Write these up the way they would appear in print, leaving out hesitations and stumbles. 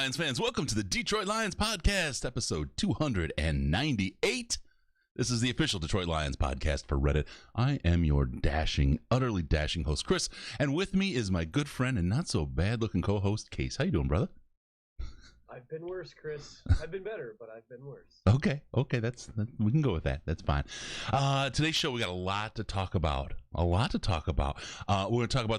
Lions fans, welcome to the Detroit Lions Podcast, episode 298. This is the official Detroit Lions podcast for Reddit. I am your dashing, utterly dashing host, Chris, and with me is my good friend and not so bad-looking co-host, Case. How you doing, brother? I've been worse, Chris. I've been better, but I've been worse. Okay, we can go with that. That's fine. Today's show, we got a lot to talk about. We're going to talk about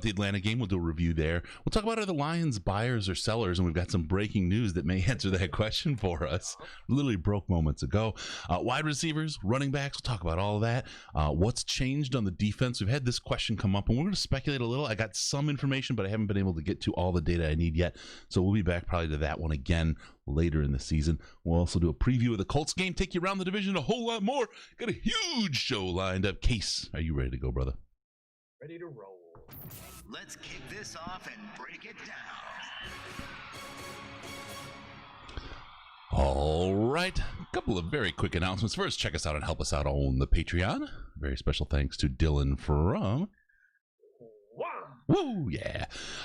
the Atlanta game. We'll do a review there. We'll talk about are the Lions buyers or sellers, and we've got some breaking news that may answer that question for us. Literally broke moments ago. Wide receivers, running backs, we'll talk about all of that. What's changed on the defense? We've had this question come up, and we're going to speculate a little. I got some information, but I haven't been able to get to all the data I need yet, so we'll be back probably to that one again later in the season. We'll also do a preview of the Colts game, take you around the division, a whole lot more. Got a huge show lined up. Case, are you ready to go, brother? Ready to roll. Let's kick this off and break it down. All right, a couple of very quick announcements. First, check us out and help us out on the Patreon. Very special thanks to Dylan from... Woo, yeah.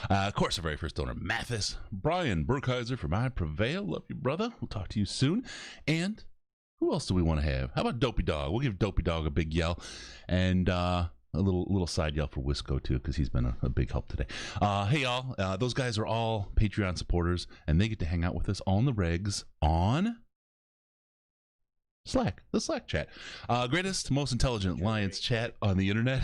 Of course, our very first donor, Mathis. Brian Burkheiser from I Prevail. Love you, brother. We'll talk to you soon. And who else do we want to have? How about Dopey Dog? We'll give Dopey Dog a big yell. And a little side yell for Wisco, too, because he's been a big help today. Hey, y'all. Those guys are all Patreon supporters, and they get to hang out with us on the regs on... Slack, the Slack chat. Greatest, most intelligent Lions chat on the internet.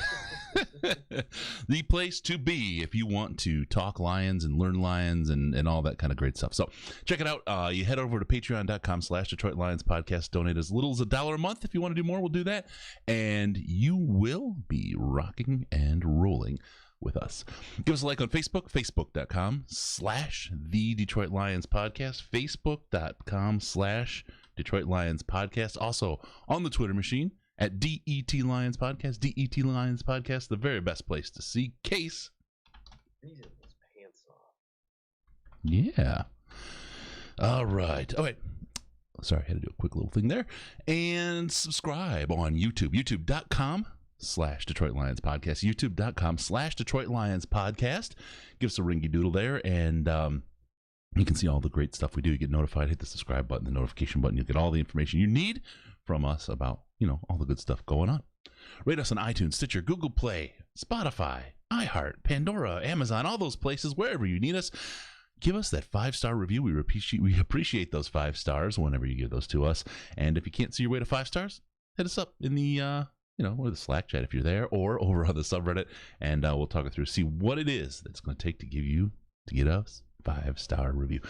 The place to be if you want to talk Lions and learn Lions and all that kind of great stuff. So check it out. You head over to patreon.com/Detroit Lions Podcast. Donate as little as $1 a month. If you want to do more, we'll do that. And you will be rocking and rolling with us. Give us a like on Facebook, facebook.com/The Detroit Lions Podcast, facebook.com/Detroit Lions Podcast. Also on the Twitter machine at DET Lions Podcast, DET Lions Podcast, the very best place to see Case. These are his pants off. Yeah. All right. Oh, wait. Sorry, I had to do a quick little thing there. And subscribe on YouTube, youtube.com/Detroit Lions Podcast, youtube.com/Detroit Lions Podcast. Give us a ringy doodle there, and you can see all the great stuff we do. You get notified, hit the subscribe button, the notification button. You'll get all the information you need from us about, all the good stuff going on. Rate us on iTunes, Stitcher, Google Play, Spotify, iHeart, Pandora, Amazon, all those places, wherever you need us. Give us that 5-star review. We appreciate those 5 stars whenever you give those to us. And if you can't see your way to 5 stars, hit us up in the or the Slack chat if you're there, or over on the subreddit, and we'll talk it through, see what it is that's going to take to get us 5-star review.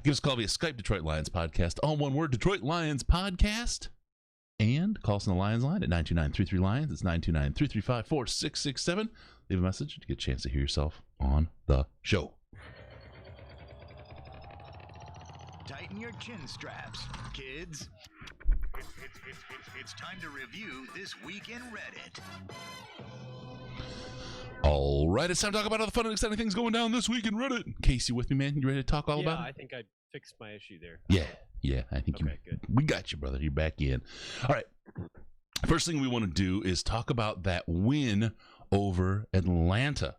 Give us a call via Skype, Detroit Lions Podcast, all one word, Detroit Lions Podcast, and call us on the Lions line at 929-33-LIONS. It's 929-335-4667. Leave a message to get a chance to hear yourself on the show. Tighten your chin straps, kids. It's time to review this week in Reddit. All right, it's time to talk about all the fun and exciting things going down this week in Reddit. Casey, with me, man? You ready to talk all about it? Yeah, I think I fixed my issue there. Yeah, I think good. We got you, brother. You're back in. All right. First thing we want to do is talk about that win over Atlanta.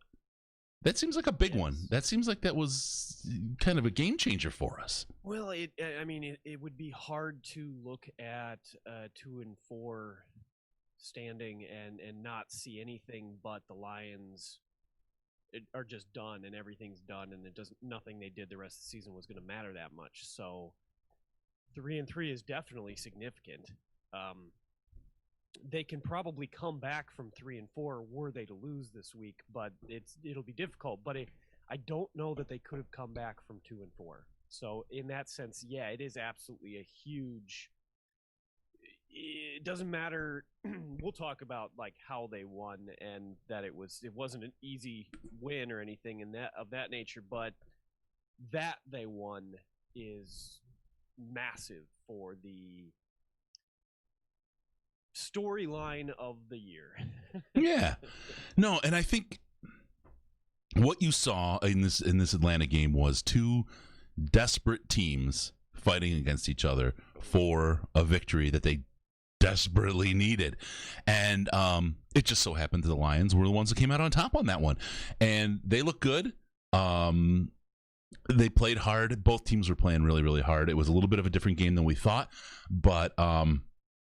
That seems like a big one. That seems like that was kind of a game changer for us. Well, it would be hard to look at 2-4 standing and not see anything but the Lions are just done, and everything's done, and nothing they did the rest of the season was going to matter that much. So 3-3 is definitely significant. They can probably come back from 3-4 were they to lose this week, but it'll be difficult. But I don't know that they could have come back from 2-4. So in that sense, yeah, it is absolutely a huge. It doesn't matter. We'll talk about like how they won and that it wasn't an easy win or anything of that nature, but that they won is massive for the storyline of the year. Yeah. No, and I think what you saw in this Atlanta game was two desperate teams fighting against each other for a victory that they desperately needed. And it just so happened that the Lions were the ones that came out on top on that one. And they look good. They played hard. Both teams were playing really, really hard. It was a little bit of a different game than we thought, but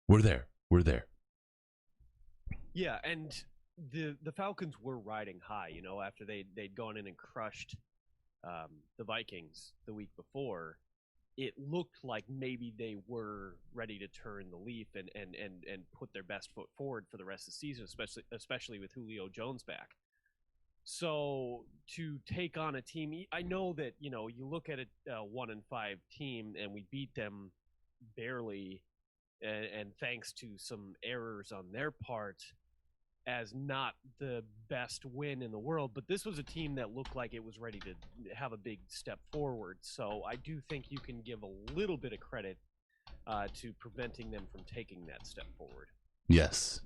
we're there. We're there. Yeah, and the Falcons were riding high, after they'd gone in and crushed the Vikings the week before. It looked like maybe they were ready to turn the leaf and put their best foot forward for the rest of the season, especially with Julio Jones back. So to take on a team, I know that you look at a 1-5 team and we beat them barely, and thanks to some errors on their part, as not the best win in the world, but this was a team that looked like it was ready to have a big step forward. So I do think you can give a little bit of credit to preventing them from taking that step forward. Yes.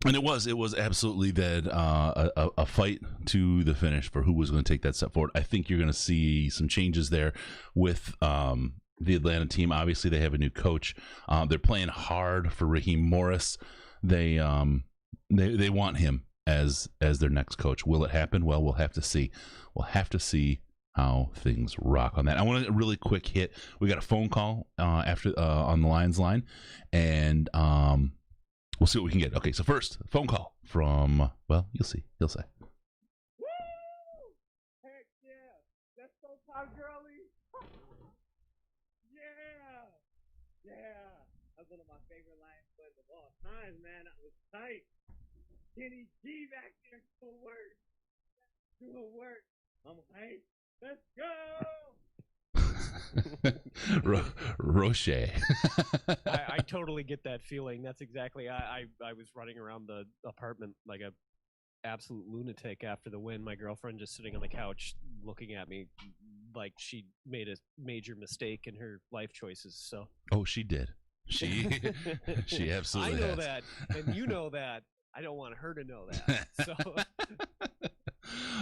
And it was absolutely that a fight to the finish for who was going to take that step forward. I think you're going to see some changes there with the Atlanta team. Obviously, they have a new coach. They're playing hard for Raheem Morris. They want him as their next coach. Will it happen? Well, we'll have to see. We'll have to see how things rock on that. I want a really quick hit. We got a phone call after on the Lions line, and we'll see what we can get. Okay, so first, phone call from, well, you'll see. He'll say. Woo! Heck yeah! Let's go, Pop Girlie! Yeah! Yeah! That's one of my favorite Lions plays of all time, man. I was tight. Kenny G back there doing work. I'm hyped. Let's go! Rocher. I totally get that feeling. That's exactly. I was running around the apartment like a absolute lunatic after the win. My girlfriend just sitting on the couch looking at me like she made a major mistake in her life choices. So. Oh, she did. She absolutely. I know has. that, and you know that. I don't want her to know that. So.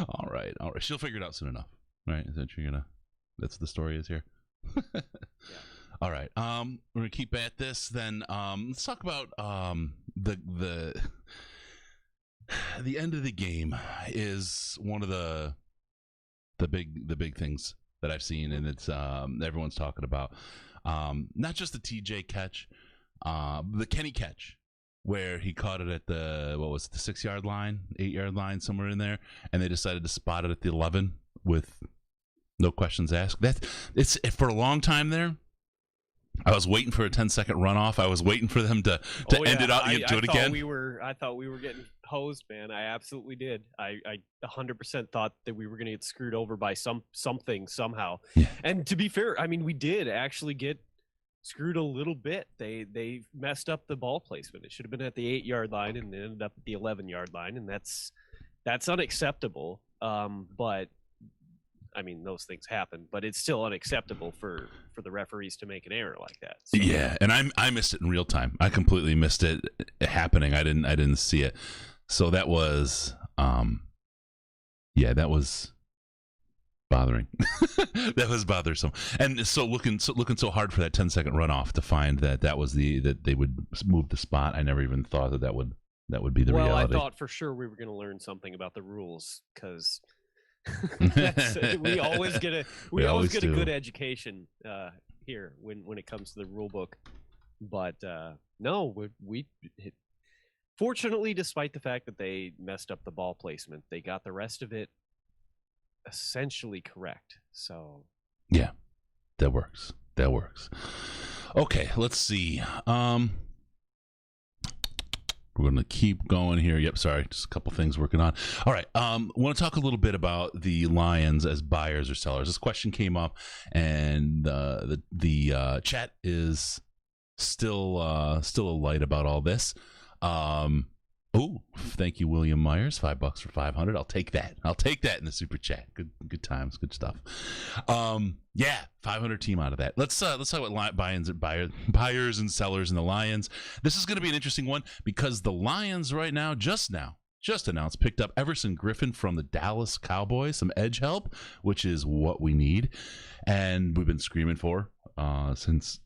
All right. She'll figure it out soon enough, right? Is that you're gonna? That's what the story is here. Yeah. All right. We're gonna keep at this. Then let's talk about the end of the game is one of the big things that I've seen, and it's everyone's talking about. Not just the TJ catch, the Kenny catch, where he caught it at the 6-yard line, 8-yard line, somewhere in there, and they decided to spot it at the 11 with no questions asked. It's for a long time there. I was waiting for a 10-second runoff. I was waiting for them to end it out and do it again. I thought we were getting hosed, man. I absolutely did. I 100% thought that we were going to get screwed over by something somehow. Yeah. And to be fair, I mean, we did actually get screwed a little bit. They messed up the ball placement. It should have been at the 8-yard line and it ended up at the 11-yard line, and that's unacceptable. But I mean, those things happen, but it's still unacceptable for the referees to make an error like that. So. Yeah, and I missed it in real time. I completely missed it happening. I didn't see it. So that was that was bothering. That was bothersome. And so looking so hard for that 10-second runoff to find that was that they would move the spot. I never even thought that would be the reality. Well, I thought for sure we were going to learn something about the rules because we always get a good education here when it comes to the rule book. But no, we fortunately, despite the fact that they messed up the ball placement, they got the rest of it essentially correct. So yeah, that works. Okay, let's see. We're going to keep going here. Yep, sorry, just a couple things working on. All right, I want to talk a little bit about the Lions as buyers or sellers. This question came up, and the chat is still alight about all this. Oh, thank you, William Myers. $5 for 500. I'll take that in the super chat. Good times, good stuff. Yeah, 500 team out of that. Let's talk about buyers and sellers in the Lions. This is going to be an interesting one because the Lions right now, just announced, picked up Everson Griffin from the Dallas Cowboys, some edge help, which is what we need, and we've been screaming for since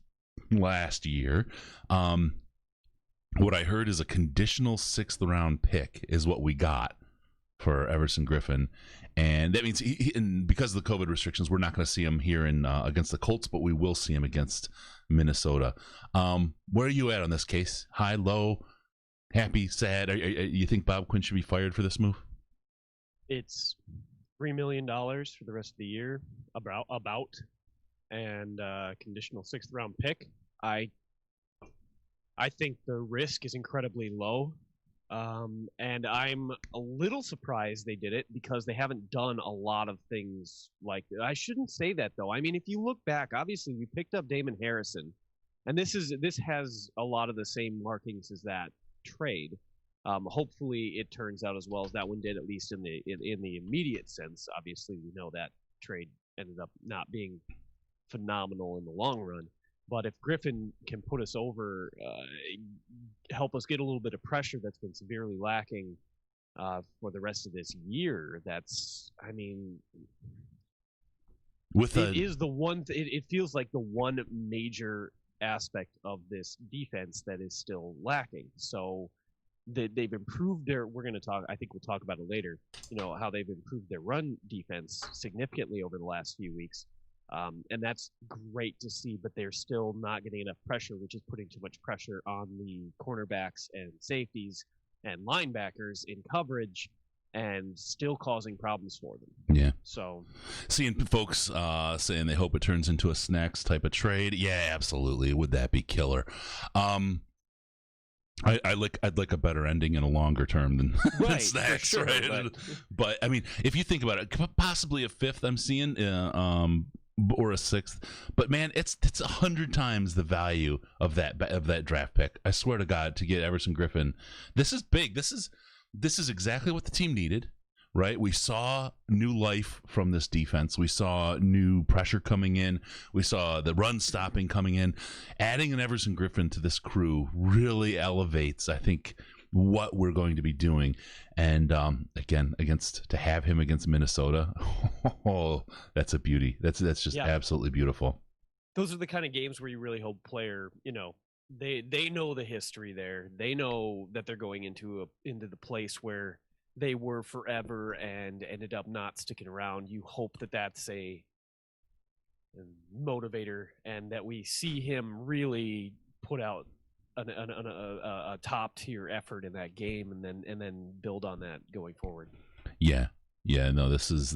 last year. What I heard is a conditional 6th round pick is what we got for Everson Griffin. And that means, and because of the COVID restrictions, we're not going to see him here in against the Colts, but we will see him against Minnesota. Where are you at on this case? High, low, happy, sad? You think Bob Quinn should be fired for this move? It's $3 million for the rest of the year, about, and conditional 6th-round pick. I think the risk is incredibly low. And I'm a little surprised they did it because they haven't done a lot of things like that. I shouldn't say that, though. I mean, if you look back, obviously we picked up Damon Harrison, and this has a lot of the same markings as that trade. Hopefully it turns out as well as that one did, at least in the immediate sense. Obviously, we know that trade ended up not being phenomenal in the long run. But if Griffin can put us over, help us get a little bit of pressure that's been severely lacking for the rest of this year, it feels like the one major aspect of this defense that is still lacking. So they've improved I think we'll talk about it later, how they've improved their run defense significantly over the last few weeks. And that's great to see, but they're still not getting enough pressure, which is putting too much pressure on the cornerbacks and safeties and linebackers in coverage and still causing problems for them. Yeah. So seeing folks saying they hope it turns into a snacks type of trade. Yeah, absolutely. Would that be killer? I'd like a better ending in a longer term than snacks, sure, right? But I mean, if you think about it, possibly a 5th I'm seeing, or a 6th, but man, it's 100 times the value of that draft pick. I swear to God, to get Everson Griffin, this is big. This is exactly what the team needed, right? We saw new life from this defense. We saw new pressure coming in. We saw the run stopping coming in. Adding an Everson Griffin to this crew really elevates, I think, what we're going to be doing. And again, to have him against Minnesota, that's a beauty. That's just absolutely beautiful. Those are the kind of games where you really hope player, they know the history there. They know that they're going into the place where they were forever and ended up not sticking around. You hope that that's a motivator and that we see him really put out a top tier effort in that game and then build on that going forward. Yeah, no, this is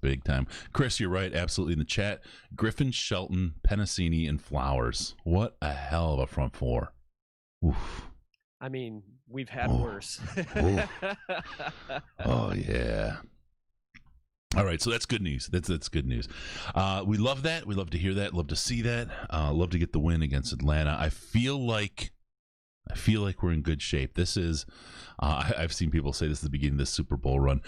big time. Chris, you're right, absolutely. In the chat, Griffin, Shelton, Penasini, and Flowers. What a hell of a front four. Oof. I mean, we've had worse. Oh yeah. All right, so that's good news. That's good news. We love that. We love to hear that. Love to see that. Love to get the win against Atlanta. I feel like we're in good shape. This is, I've seen people say this is the beginning of the Super Bowl run.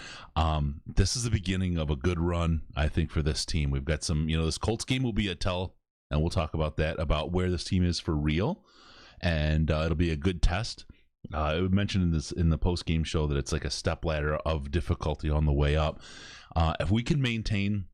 This is the beginning of a good run, I think, for this team. We've got some, this Colts game will be a tell, and we'll talk about that, about where this team is for real, and it'll be a good test. I mentioned in the post-game show that it's like a stepladder of difficulty on the way up. If we can maintain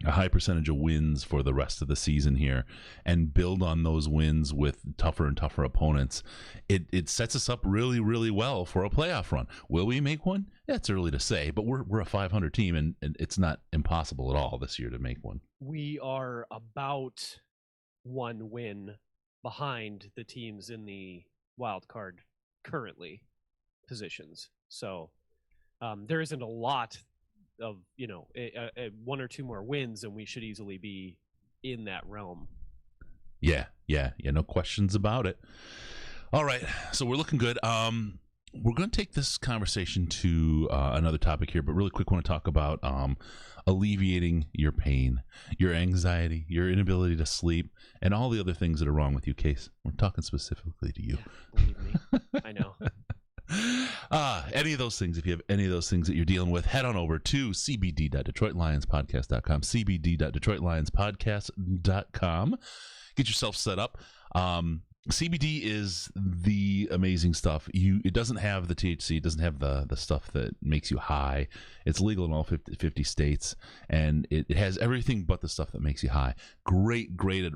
a high percentage of wins for the rest of the season here and build on those wins with tougher and tougher opponents, it sets us up really, really well for a playoff run. Will we make one? Yeah, it's early to say, but we're a 500 team, and it's not impossible at all this year to make one. We are about one win behind the teams in the wild card currently positions. So there isn't a lot of, one or two more wins, and we should easily be in that realm. Yeah, no questions about it. All right, so we're looking good. We're going to take this conversation to another topic here, but really quick, want to talk about alleviating your pain, your anxiety, your inability to sleep, and all the other things that are wrong with you, Case. We're talking specifically to you. Yeah, believe me, I know. Any of those things, if you have any of those things that you're dealing with, head on over to cbd.detroitlionspodcast.com, cbd.detroitlionspodcast.com. Get yourself set up. CBD is the amazing stuff. It doesn't have the THC. It doesn't have the stuff that makes you high. It's legal in all 50 states, and it has everything but the stuff that makes you high. Great at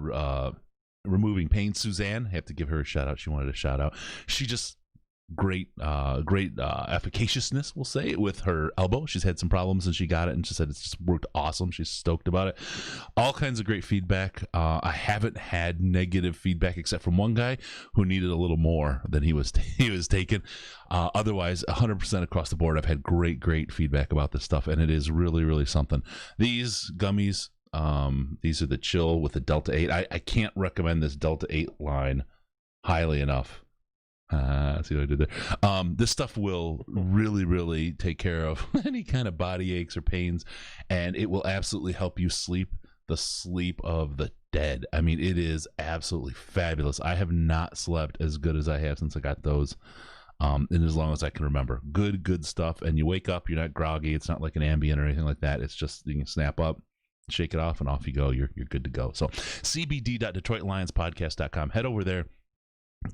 removing pain. Suzanne, I have to give her a shout out. She wanted a shout out. She just great efficaciousness, we'll say, with her elbow. She's had some problems and she got it, and she said it's just worked awesome. She's stoked about it. All kinds of great feedback. I haven't had negative feedback except from one guy who needed a little more than he was taking. Otherwise, 100% across the board, I've had great feedback about this stuff, and it is really something. These gummies, these are the Chill with the Delta 8. I can't recommend this Delta 8 line highly enough. See what I did there? This stuff will really take care of any kind of body aches or pains, and it will absolutely help you sleep the sleep of the dead. I mean, it is absolutely fabulous. I have not slept as good as I have since I got those, and as long as I can remember. Good stuff, and you wake up, you're not groggy. It's not like an Ambien or anything like that. It's just, you can snap up, shake it off, and off you go. You're good to go. So cbd.detroitlionspodcast.com. Head over there.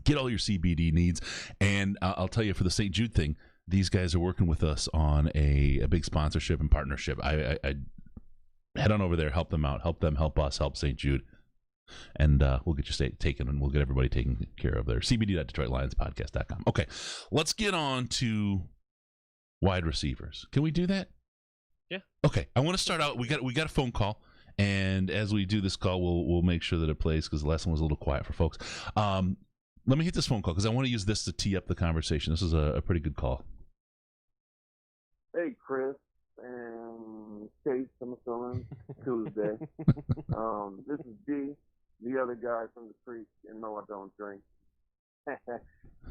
Get all your CBD needs, and I'll tell you, for the St. Jude thing, these guys are working with us on a big sponsorship and partnership. I head on over there, help them out, help them help us, help St. Jude, and we'll get your state taken, and we'll get everybody taken care of there. cbd.detroitlionspodcast.com. Okay, let's get on to wide receivers. Can we do that? Yeah. Okay, I want to start out. We got a phone call. And as we do this call, we'll make sure that it plays, because the last one was a little quiet for folks. Let me hit this phone call, because I want to use this to tee up the conversation. This is a pretty good call. Hey, Chris and Chase, I'm assuming, Tuesday. This is D, the other guy from the creek, and no, I don't drink.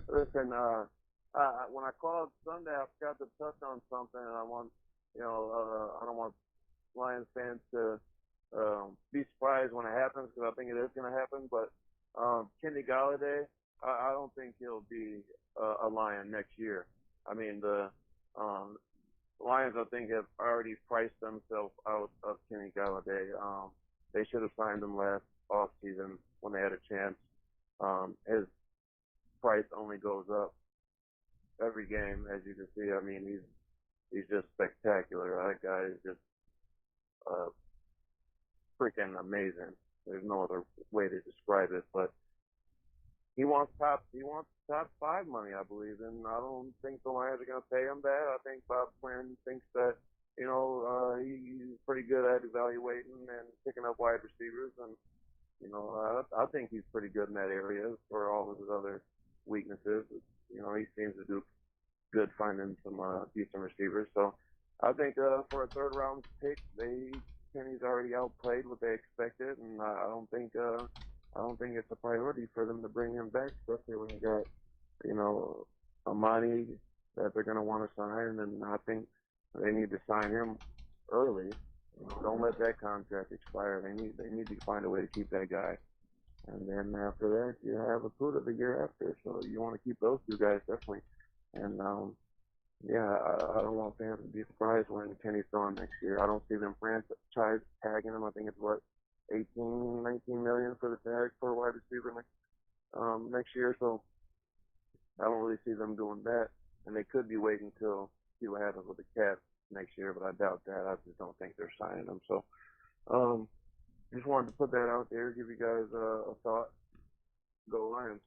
Listen, when I called Sunday, I forgot to touch on something, and I don't want Lions fans to be surprised when it happens, because I think it is going to happen, but Kenny Galladay, I don't think he'll be a Lion next year. I mean, the Lions, I think, have already priced themselves out of Kenny Galladay. They should have signed him last offseason when they had a chance. His price only goes up every game, as you can see. I mean, he's just spectacular. That guy is just freaking amazing. There's no other way to describe it, but he wants top 5 money, I believe, and I don't think the Lions are going to pay him that. I think Bob Quinn thinks that, he's pretty good at evaluating and picking up wide receivers, and, I think he's pretty good in that area for all of his other weaknesses. He seems to do good finding some decent receivers. So I think for a third round pick, Kenny's already outplayed what they expected, and I don't think it's a priority for them to bring him back, especially when you got, Amani that they're going to want to sign, and I think they need to sign him early. Don't let that contract expire. They need to find a way to keep that guy. And then after that, you have Akuda the year after, so you want to keep those two guys definitely. And I don't want fans to be surprised when Kenny's gone next year. I don't see them franchise tagging him. I think it's 18, 19 million for the tag for a wide receiver next year. So I don't really see them doing that. And they could be waiting till see what happens with the Cats next year, but I doubt that. I just don't think they're signing them. So just wanted to put that out there, give you guys a thought. Go Lions.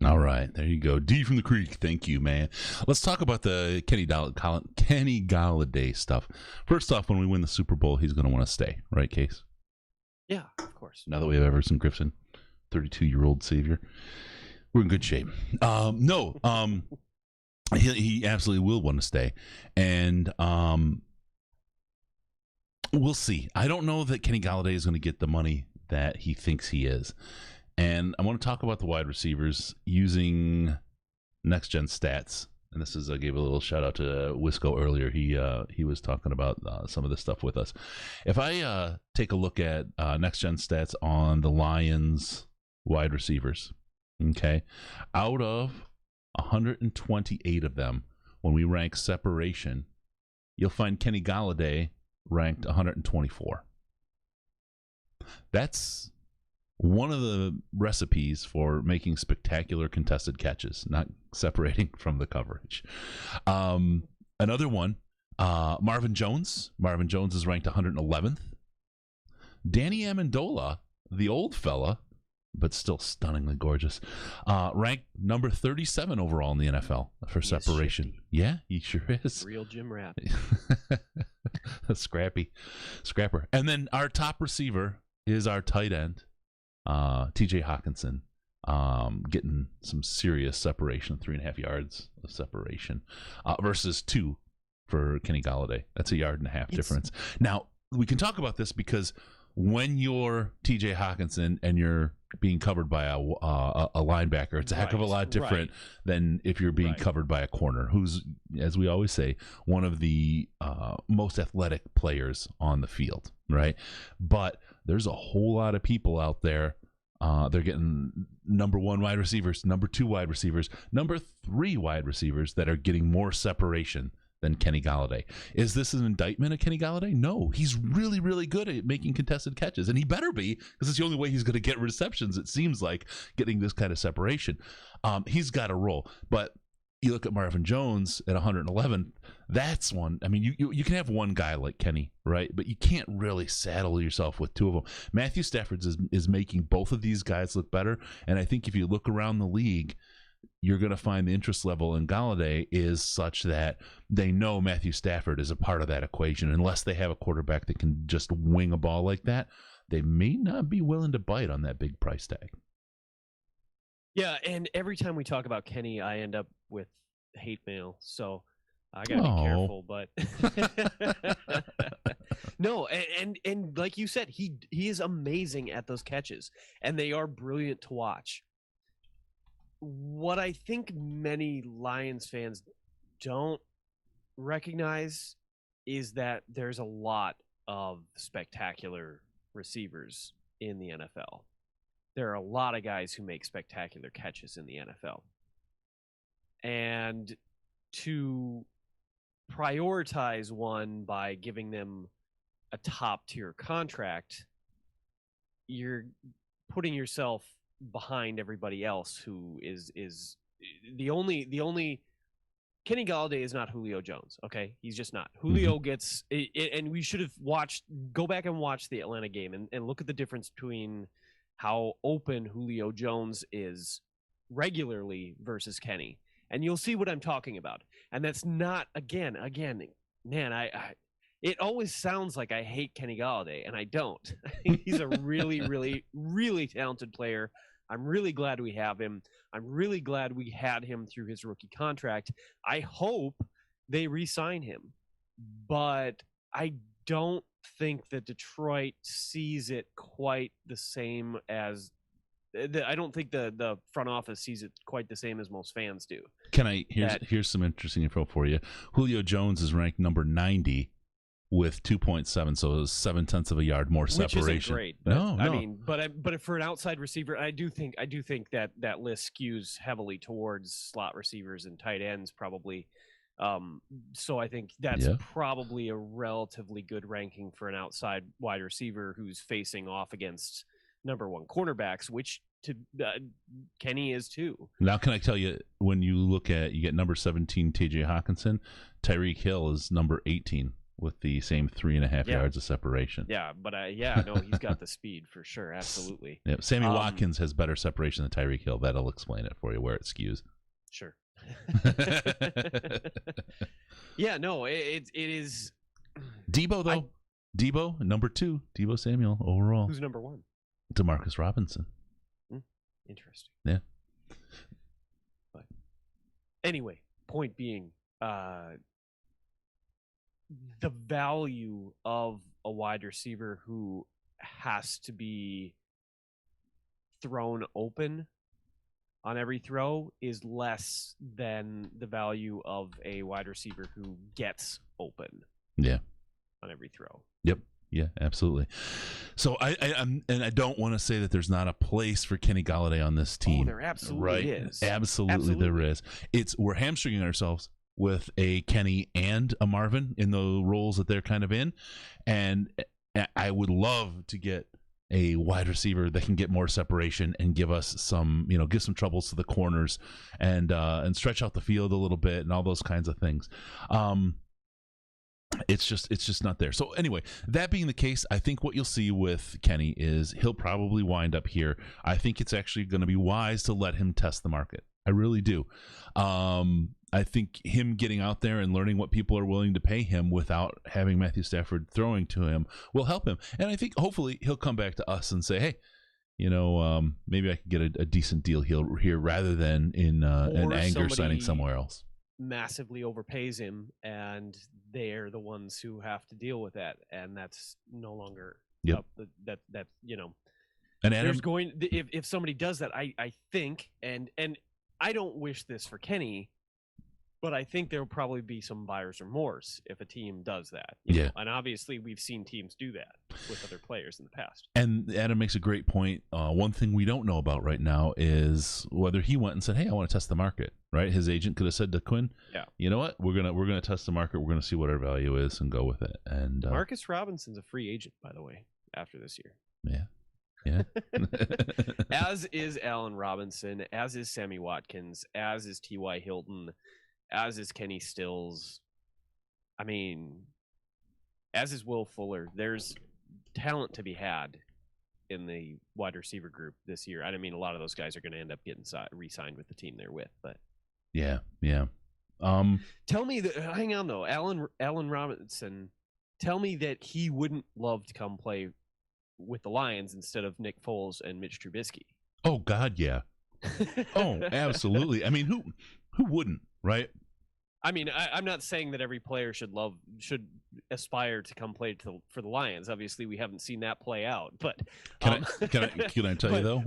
All right, there you go. D from the Creek. Thank you, man. Let's talk about the Kenny Galladay stuff. First off, when we win the Super Bowl, he's going to want to stay, right, Case? Yeah, of course. Now that we have Everson Griffin, 32-year-old savior, we're in good shape. He absolutely will want to stay, and we'll see. I don't know that Kenny Galladay is going to get the money that he thinks he is. And I want to talk about the wide receivers using Next Gen Stats. And this is, I gave a little shout out to Wisco earlier. He was talking about some of this stuff with us. If I take a look at Next Gen Stats on the Lions wide receivers, okay, out of 128 of them, when we rank separation, you'll find Kenny Galladay ranked 124. That's one of the recipes for making spectacular contested catches, not separating from the coverage. Another one, Marvin Jones. Marvin Jones is ranked 111th. Danny Amendola, the old fella, but still stunningly gorgeous. Ranked number 37 overall in the NFL for separation. Shifty. Yeah, he sure is. Real Jim Rat. Scrapper. And then our top receiver is our tight end, TJ Hopkinson, getting some serious separation, 3.5 yards of separation, versus 2 for Kenny Golladay. That's 1.5 yards difference. Now, we can talk about this because when you're TJ Hockenson and you're being covered by a linebacker, it's a heck of a lot different than if you're being covered by a corner, who's, as we always say, one of the most athletic players on the field, right? But there's a whole lot of people out there. They're getting number 1 wide receivers, number 2 wide receivers, number 3 wide receivers that are getting more separation than Kenny Golladay. Is this an indictment of Kenny Golladay? No, he's really, really good at making contested catches, and he better be, because it's the only way he's going to get receptions, it seems like, getting this kind of separation. He's got a role, but you look at Marvin Jones at 111, that's one. I mean, you can have one guy like Kenny, right? But you can't really saddle yourself with 2 of them. Matthew Stafford is making both of these guys look better, and I think if you look around the league, you're going to find the interest level in Golladay is such that they know Matthew Stafford is a part of that equation. Unless they have a quarterback that can just wing a ball like that, they may not be willing to bite on that big price tag. Yeah, and every time we talk about Kenny, I end up with hate mail, so I got to be careful. But no, and like you said, he is amazing at those catches, and they are brilliant to watch. What I think many Lions fans don't recognize is that there's a lot of spectacular receivers in the NFL. There are a lot of guys who make spectacular catches in the NFL. And to prioritize one by giving them a top-tier contract, you're putting yourself behind everybody else who is the only Kenny Golladay is not Julio Jones. Okay, he's just not. Julio gets and we should have go back and watch the Atlanta game and look at the difference between how open Julio Jones is regularly versus Kenny, and you'll see what I'm talking about. And that's not again, man, I it always sounds like I hate Kenny Golladay, and I don't. I think he's a really, really, really talented player. I'm really glad we have him. I'm really glad we had him through his rookie contract. I hope they re-sign him. But I don't think that Detroit sees it quite the same as I don't think the front office sees it quite the same as most fans do. Here's some interesting info for you. Julio Jones is ranked number 90 with 2.7, so 0.7 of a yard more separation. Which isn't great. But, no. I mean, but for an outside receiver, I do think that list skews heavily towards slot receivers and tight ends probably. So I think that's probably a relatively good ranking for an outside wide receiver who's facing off against number 1 cornerbacks, which Kenny is too. Now, can I tell you, when you get number 17 TJ Hockenson, Tyreek Hill is number 18 with the same 3.5 yards of separation. Yeah, but he's got the speed for sure, absolutely. Yeah, Sammy Watkins has better separation than Tyreek Hill. That'll explain it for you where it skews. Sure. Yeah, no, it is. Debo though. Debo number 2. Debo Samuel overall. Who's number 1? Demarcus Robinson. Interesting. Yeah. But anyway, point being, the value of a wide receiver who has to be thrown open on every throw is less than the value of a wide receiver who gets open. Yeah. On every throw. Yep. Yeah, absolutely. So I don't want to say that there's not a place for Kenny Golladay on this team. Oh, there absolutely is. Absolutely there is. We're hamstringing ourselves with a Kenny and a Marvin in the roles that they're kind of in, and I would love to get a wide receiver that can get more separation and give us some, give some troubles to the corners and stretch out the field a little bit and all those kinds of things. it's just not there. So anyway, that being the case, I think what you'll see with Kenny is he'll probably wind up here. I think it's actually going to be wise to let him test the market. I really do. I think him getting out there and learning what people are willing to pay him without having Matthew Stafford throwing to him will help him. And I think hopefully he'll come back to us and say, hey, maybe I could get a decent deal here rather than in anger signing somewhere else. Massively overpays him, and they're the ones who have to deal with that, and that's no longer Yep. that And Adam, there's going if somebody does that, I think, and I don't wish this for Kenny, but I think there will probably be some buyer's remorse if a team does that. You know? And obviously we've seen teams do that with other players in the past. And Adam makes a great point. One thing we don't know about right now is whether he went and said, hey, I want to test the market, right? His agent could have said to Quinn, you know what? We're gonna test the market. We're gonna see what our value is and go with it. And Marcus Robinson's a free agent, by the way, after this year. Yeah. As is Allen Robinson, as is Sammy Watkins, as is T.Y. Hilton, as is Kenny Stills. I mean, as is Will Fuller. There's talent to be had in the wide receiver group this year. I mean, a lot of those guys are going to end up getting re-signed with the team they're with. But yeah. Tell me that. Hang on though, Allen Robinson. Tell me that he wouldn't love to come play with the Lions instead of Nick Foles and Mitch Trubisky. Oh God, yeah. Oh, absolutely. I mean, who wouldn't, right? I mean, I'm not saying that every player should aspire to come play for the Lions. Obviously, we haven't seen that play out. But can I tell you though?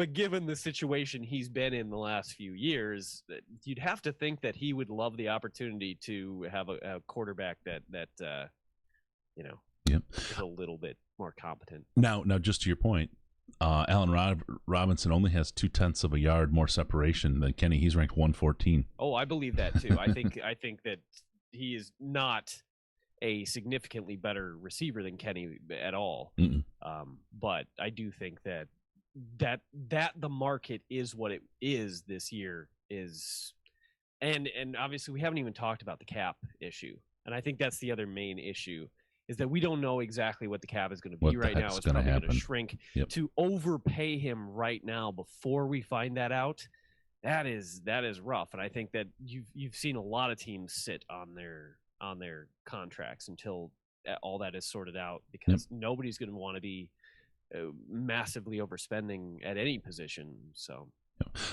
Given the situation he's been in the last few years, you'd have to think that he would love the opportunity to have a quarterback that is a little bit more competent. Now, just to your point, Allen Robinson only has 0.2 of a yard more separation than Kenny. He's ranked 114. Oh, I believe that too. I think that he is not a significantly better receiver than Kenny at all. But I do think that the market is what it is this year is, and obviously we haven't even talked about the cap issue, and I think that's the other main issue. Is that we don't know exactly what the cap is going to be right now. It's probably going to shrink. To overpay him right now before we find that out, that is rough. And I think that you've seen a lot of teams sit on their contracts until all that is sorted out, because nobody's going to want to be massively overspending at any position. So.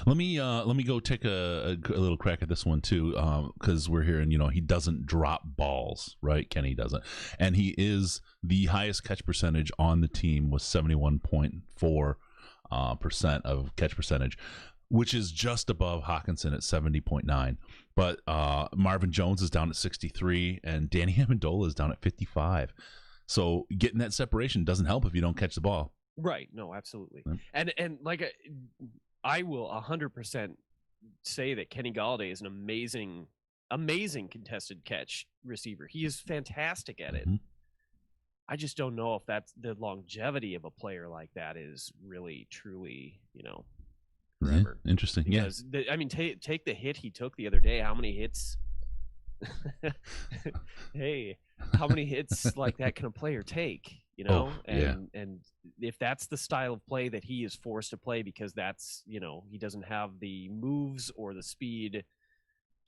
Let me go take a little crack at this one too, because we're hearing he doesn't drop balls, right? Kenny doesn't, and he is the highest catch percentage on the team with 71.4% of catch percentage, which is just above Hopkinson at 70.9. But Marvin Jones is down at 63, and Danny Amendola is down at 55. So getting that separation doesn't help if you don't catch the ball. Right. No, absolutely. And like I will 100% say that Kenny Golladay is an amazing contested catch receiver. He is fantastic at it. I just don't know if that's the longevity of a player like that is really, truly, forever. Yeah, interesting. Because take the hit he took the other day. How many hits? Hey, how many hits like that can a player take? And if that's the style of play that he is forced to play because that's, he doesn't have the moves or the speed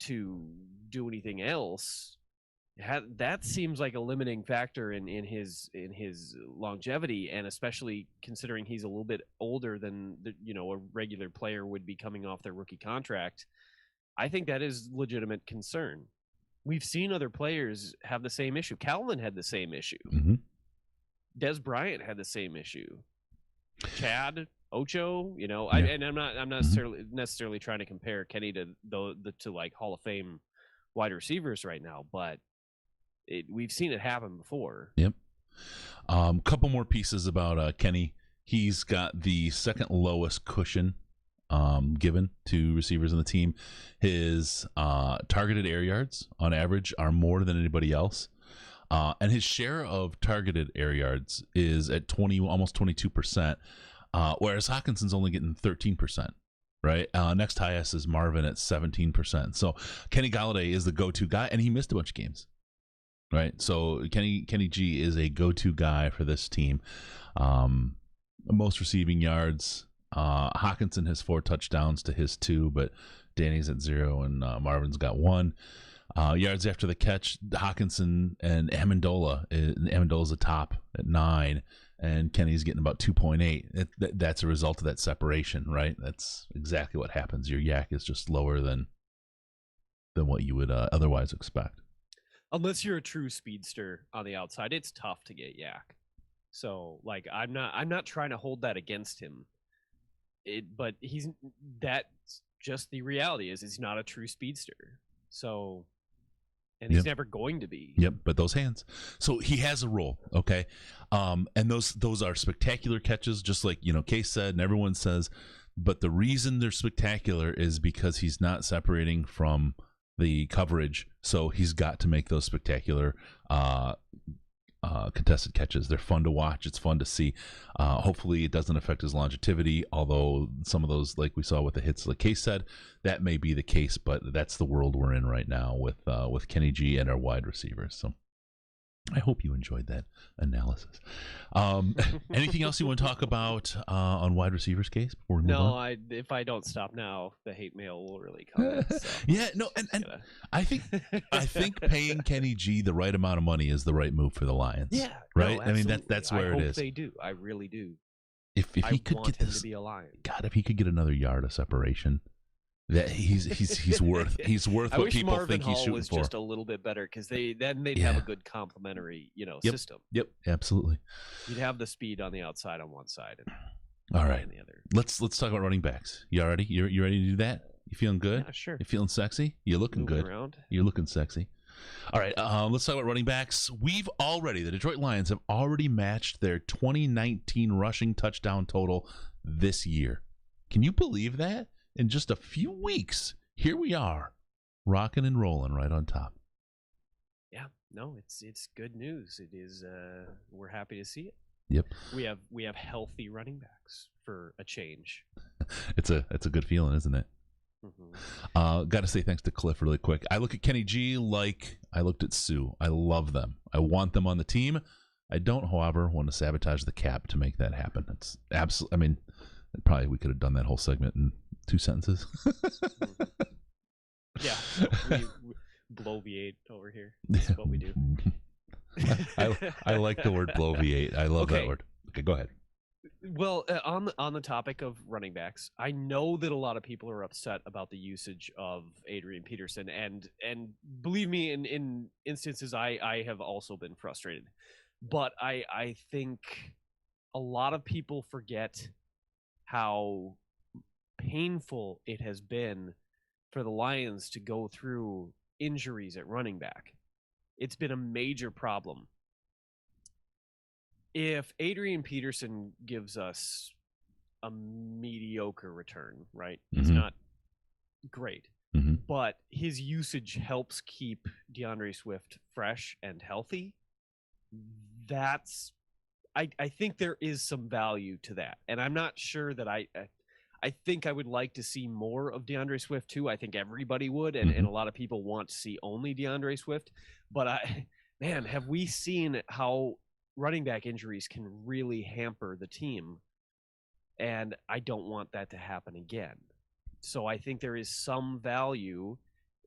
to do anything else, that seems like a limiting factor in his longevity, and especially considering he's a little bit older than a regular player would be coming off their rookie contract. I think that is legitimate concern. We've seen other players have the same issue. Calvin had the same issue. Des Bryant had the same issue. Chad, Ocho, and I'm not necessarily trying to compare Kenny to like Hall of Fame wide receivers right now, but we've seen it happen before. Yep. Couple more pieces about Kenny. He's got the second lowest cushion given to receivers on the team. His targeted air yards on average are more than anybody else. And his share of targeted air yards is at almost 22%, whereas Hopkinson's only getting 13%, right? Next highest is Marvin at 17%. So Kenny Golladay is the go-to guy, and he missed a bunch of games. right? So Kenny G is a go-to guy for this team. Most receiving yards. Hopkinson has 4 touchdowns to his 2, but Danny's at 0 and Marvin's got 1. Yards after the catch, Hopkinson and Amendola's a top at 9, and Kenny's getting about 2.8. That's a result of that separation, right? That's exactly what happens. Your yak is just lower than what you would otherwise expect. Unless you're a true speedster on the outside, it's tough to get yak. So, like, I'm not trying to hold that against him. But that's just the reality is he's not a true speedster. So, and he's never going to be. Yep, but those hands. So he has a role, okay? And those are spectacular catches, just like, Case said and everyone says. But the reason they're spectacular is because he's not separating from the coverage. So he's got to make those spectacular contested catches. They're fun to watch. It's fun to see. Hopefully it doesn't affect his longevity, although some of those, like we saw with the hits, like Case said, that may be the case, but that's the world we're in right now with Kenny G and our wide receivers. So I hope you enjoyed that analysis. Anything else you want to talk about on wide receivers, Case, before we move on? If I don't stop now, the hate mail will really come. So yeah, no, and I think paying Kenny G the right amount of money is the right move for the Lions. Yeah, right. No, I mean that's where it is. They do. I really do. If he could want get him to be a Lion. God, if he could get another yard of separation. That he's worth what people Marvin think he's Hall shooting was for. Just a little bit better because they'd have a good complementary system. Yep, absolutely. You'd have the speed on the outside on one side and all right on the other. Let's talk about running backs. You ready? You ready to do that? You feeling good? Yeah, sure. You feeling sexy? You looking Moving good? Around. You're looking sexy. All right, let's talk about running backs. The Detroit Lions have already matched their 2019 rushing touchdown total this year. Can you believe that? In just a few weeks, here we are, rocking and rolling right on top. Yeah, no, it's good news. It is. We're happy to see it. Yep. We have healthy running backs for a change. It's a good feeling, isn't it? Mm-hmm. Got to say thanks to Cliff really quick. I look at Kenny G like I looked at Sue. I love them. I want them on the team. I don't, however, want to sabotage the cap to make that happen. It's absolutely. I mean, probably we could have done that whole segment in 2 sentences. Yeah, we bloviate over here. That's what we do. I like the word bloviate. I love that word. Okay, go ahead. Well, on the topic of running backs, I know that a lot of people are upset about the usage of Adrian Peterson, and believe me, in instances, I have also been frustrated. But I think a lot of people forget how painful it has been for the Lions to go through injuries at running back. It's been a major problem. If Adrian Peterson gives us a mediocre return, right? He's not great, but his usage helps keep DeAndre Swift fresh and healthy. I think there is some value to that. And I'm not sure that I think I would like to see more of DeAndre Swift too. I think everybody would, and a lot of people want to see only DeAndre Swift. But have we seen how running back injuries can really hamper the team? And I don't want that to happen again. So I think there is some value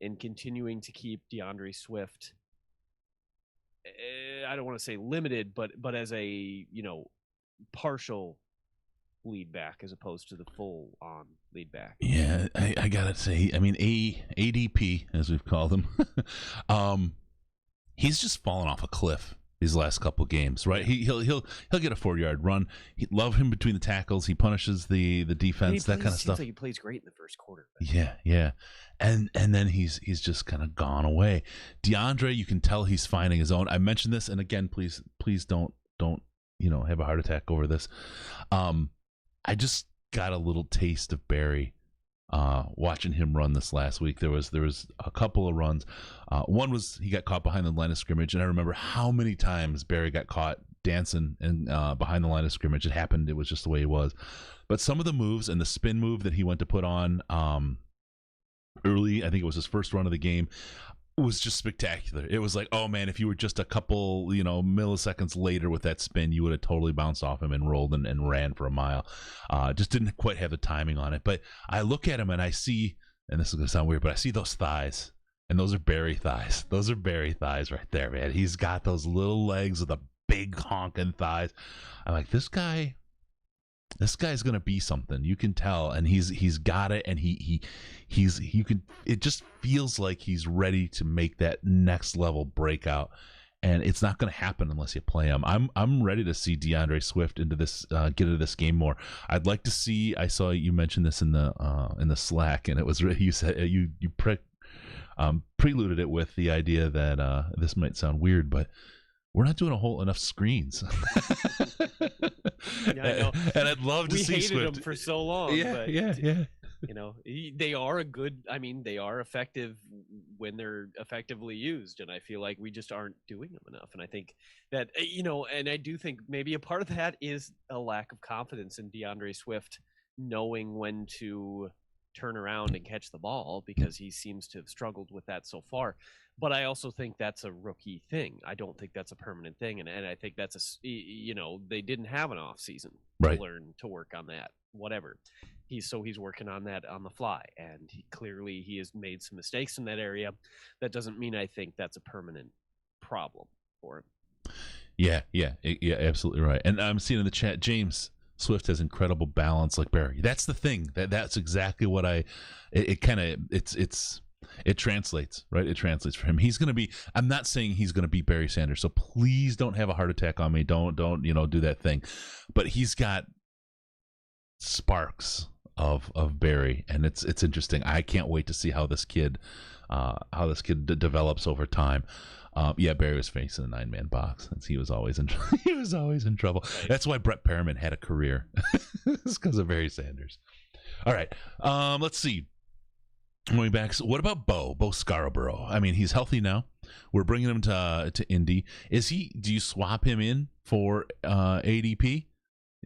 in continuing to keep DeAndre Swift. I don't want to say limited, but as a partial lead back as opposed to the full on lead back. Yeah, I gotta say, I mean, ADP as we've called him, he's just fallen off a cliff these last couple games, right? He'll get a 4-yard run. He love him between the tackles. He punishes the defense, that kind of stuff. Like he plays great in the first quarter. Yeah, and then he's just kind of gone away. DeAndre, you can tell he's finding his own. I mentioned this, and again, please don't have a heart attack over this. I just got a little taste of Barry watching him run this last week. There was a couple of runs. One was he got caught behind the line of scrimmage, and I remember how many times Barry got caught dancing and behind the line of scrimmage. It happened. It was just the way he was. But some of the moves and the spin move that he went to put on early, I think it was his first run of the game, was just spectacular. It was like, oh man, if you were just a couple, milliseconds later with that spin, you would have totally bounced off him and rolled and ran for a mile. Just didn't quite have the timing on it. But I look at him and I see, and this is going to sound weird, but I see those thighs. And those are Barry thighs. Those are Barry thighs right there, man. He's got those little legs with the big honking thighs. I'm like, this guy's gonna be something. You can tell, and he's got it, and it just feels like he's ready to make that next level breakout. And it's not going to happen unless you play him. I'm ready to see DeAndre Swift get into this game more. I'd like to see. I saw you mentioned this in the Slack, and it was you said you preluded it with the idea that this might sound weird, but we're not doing enough screens. Yeah, I know. And I'd love to see Swift. We hated them for so long. Yeah. They are a good. I mean, they are effective when they're effectively used, and I feel like we just aren't doing them enough. And I think that and I do think maybe a part of that is a lack of confidence in DeAndre Swift knowing when to turn around and catch the ball, because he seems to have struggled with that so far. But I also think that's a rookie thing. I don't think that's a permanent thing, and I think that's they didn't have an off season to learn to work on that. Whatever, he's working on that on the fly, and he has made some mistakes in that area. That doesn't mean I think that's a permanent problem for him. Yeah, absolutely right. And I'm seeing in the chat, James, Swift has incredible balance like Barry. That's the thing. That's exactly what it translates, right? It translates for him. He's going to be, I'm not saying he's going to beat Barry Sanders, so please don't have a heart attack on me. Don't do that thing. But he's got sparks of Barry, and it's interesting. I can't wait to see how this kid develops over time. Barry was facing a 9-man box. He was always in trouble. Right. That's why Brett Perriman had a career. It's because of Barry Sanders. All right. Let's see. Going back. So what about Bo Scarborough? I mean, he's healthy now. We're bringing him to Indy. Do you swap him in for ADP?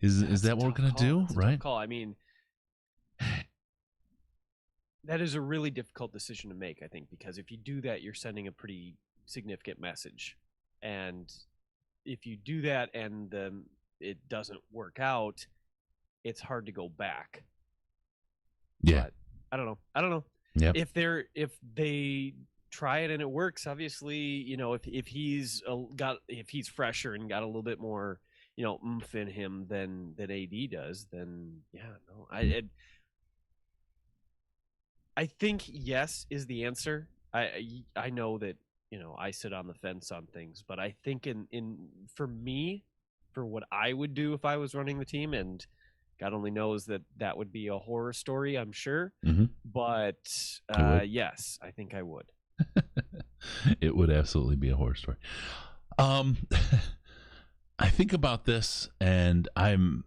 Is that what we're going to do? Right. Call. I mean, that is a really difficult decision to make, I think, because if you do that, you're sending a pretty significant message, and if you do that and it doesn't work out, it's hard to go back. But I don't know. Yep. If they try it and it works, obviously, if he's fresher and got a little bit more oomph in him than AD does, then I think yes is the answer. I know that I sit on the fence on things, but I think for me, for what I would do if I was running the team, and God only knows that would be a horror story, I'm sure. Mm-hmm. But yes, I think I would. It would absolutely be a horror story. I think about this, and I'm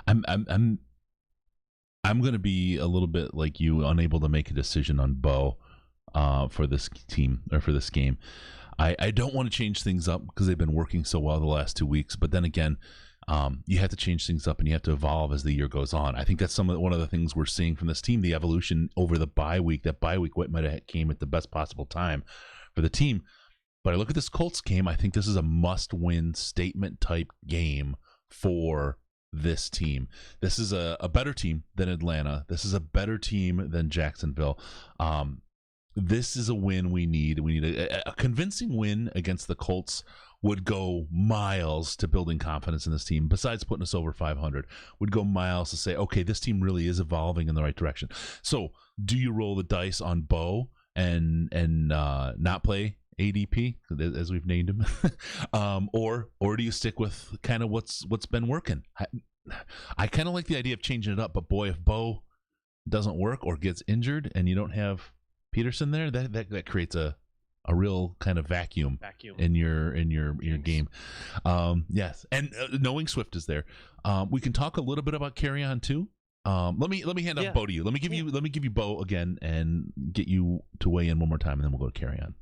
going to be a little bit like you, unable to make a decision on Bo. For this team or for this game. I don't want to change things up because they've been working so well the last 2 weeks, but then again, you have to change things up and you have to evolve as the year goes on. I think that's one of the things we're seeing from this team, the evolution over the bye week. That bye week might have came at the best possible time for the team. But I look at this Colts game, I think this is a must-win statement type game for this team. This is a better team than Atlanta. This is a better team than Jacksonville. This is a win we need. We need a convincing win against the Colts would go miles to building confidence in this team. Besides putting us over 500, would go miles to say, okay, this team really is evolving in the right direction. So, do you roll the dice on Bo and not play ADP as we've named him, or do you stick with kind of what's been working? I kind of like the idea of changing it up, but boy, if Bo doesn't work or gets injured and you don't have Peterson there, that creates a real kind of vacuum in your game. Yes, and knowing Swift is there, we can talk a little bit about Kerryon too. Let me hand off Bo to you. Let me give you Bo again and get you to weigh in one more time, and then we'll go to Kerryon.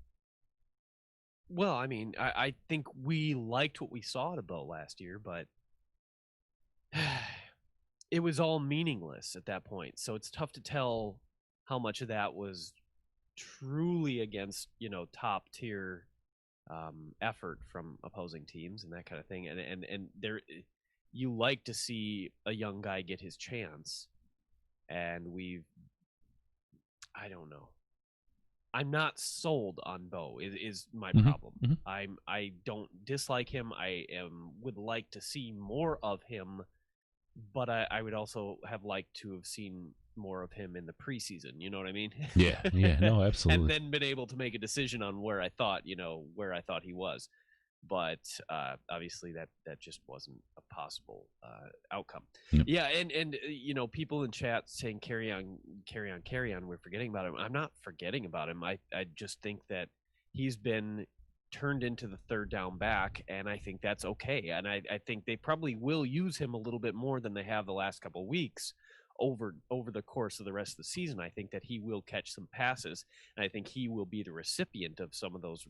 Well, I mean, I think we liked what we saw at Bo last year, but it was all meaningless at that point. So it's tough to tell how much of that was truly against top tier effort from opposing teams and that kind of thing. And there, you like to see a young guy get his chance, and I don't know. I'm not sold on Bo is my problem. I don't dislike him. Would like to see more of him, but I would also have liked to have seen more of him in the preseason. You know what I mean? Yeah, no, absolutely. And then been able to make a decision on where I thought he was. But obviously that just wasn't a possible outcome. Yep. Yeah, and people in chat saying carry on, we're forgetting about him. I'm not forgetting about him. I just think that he's been turned into the third down back, and I think that's okay. And I think they probably will use him a little bit more than they have the last couple of weeks over the course of the rest of the season. I think that he will catch some passes, and I think he will be the recipient of some of those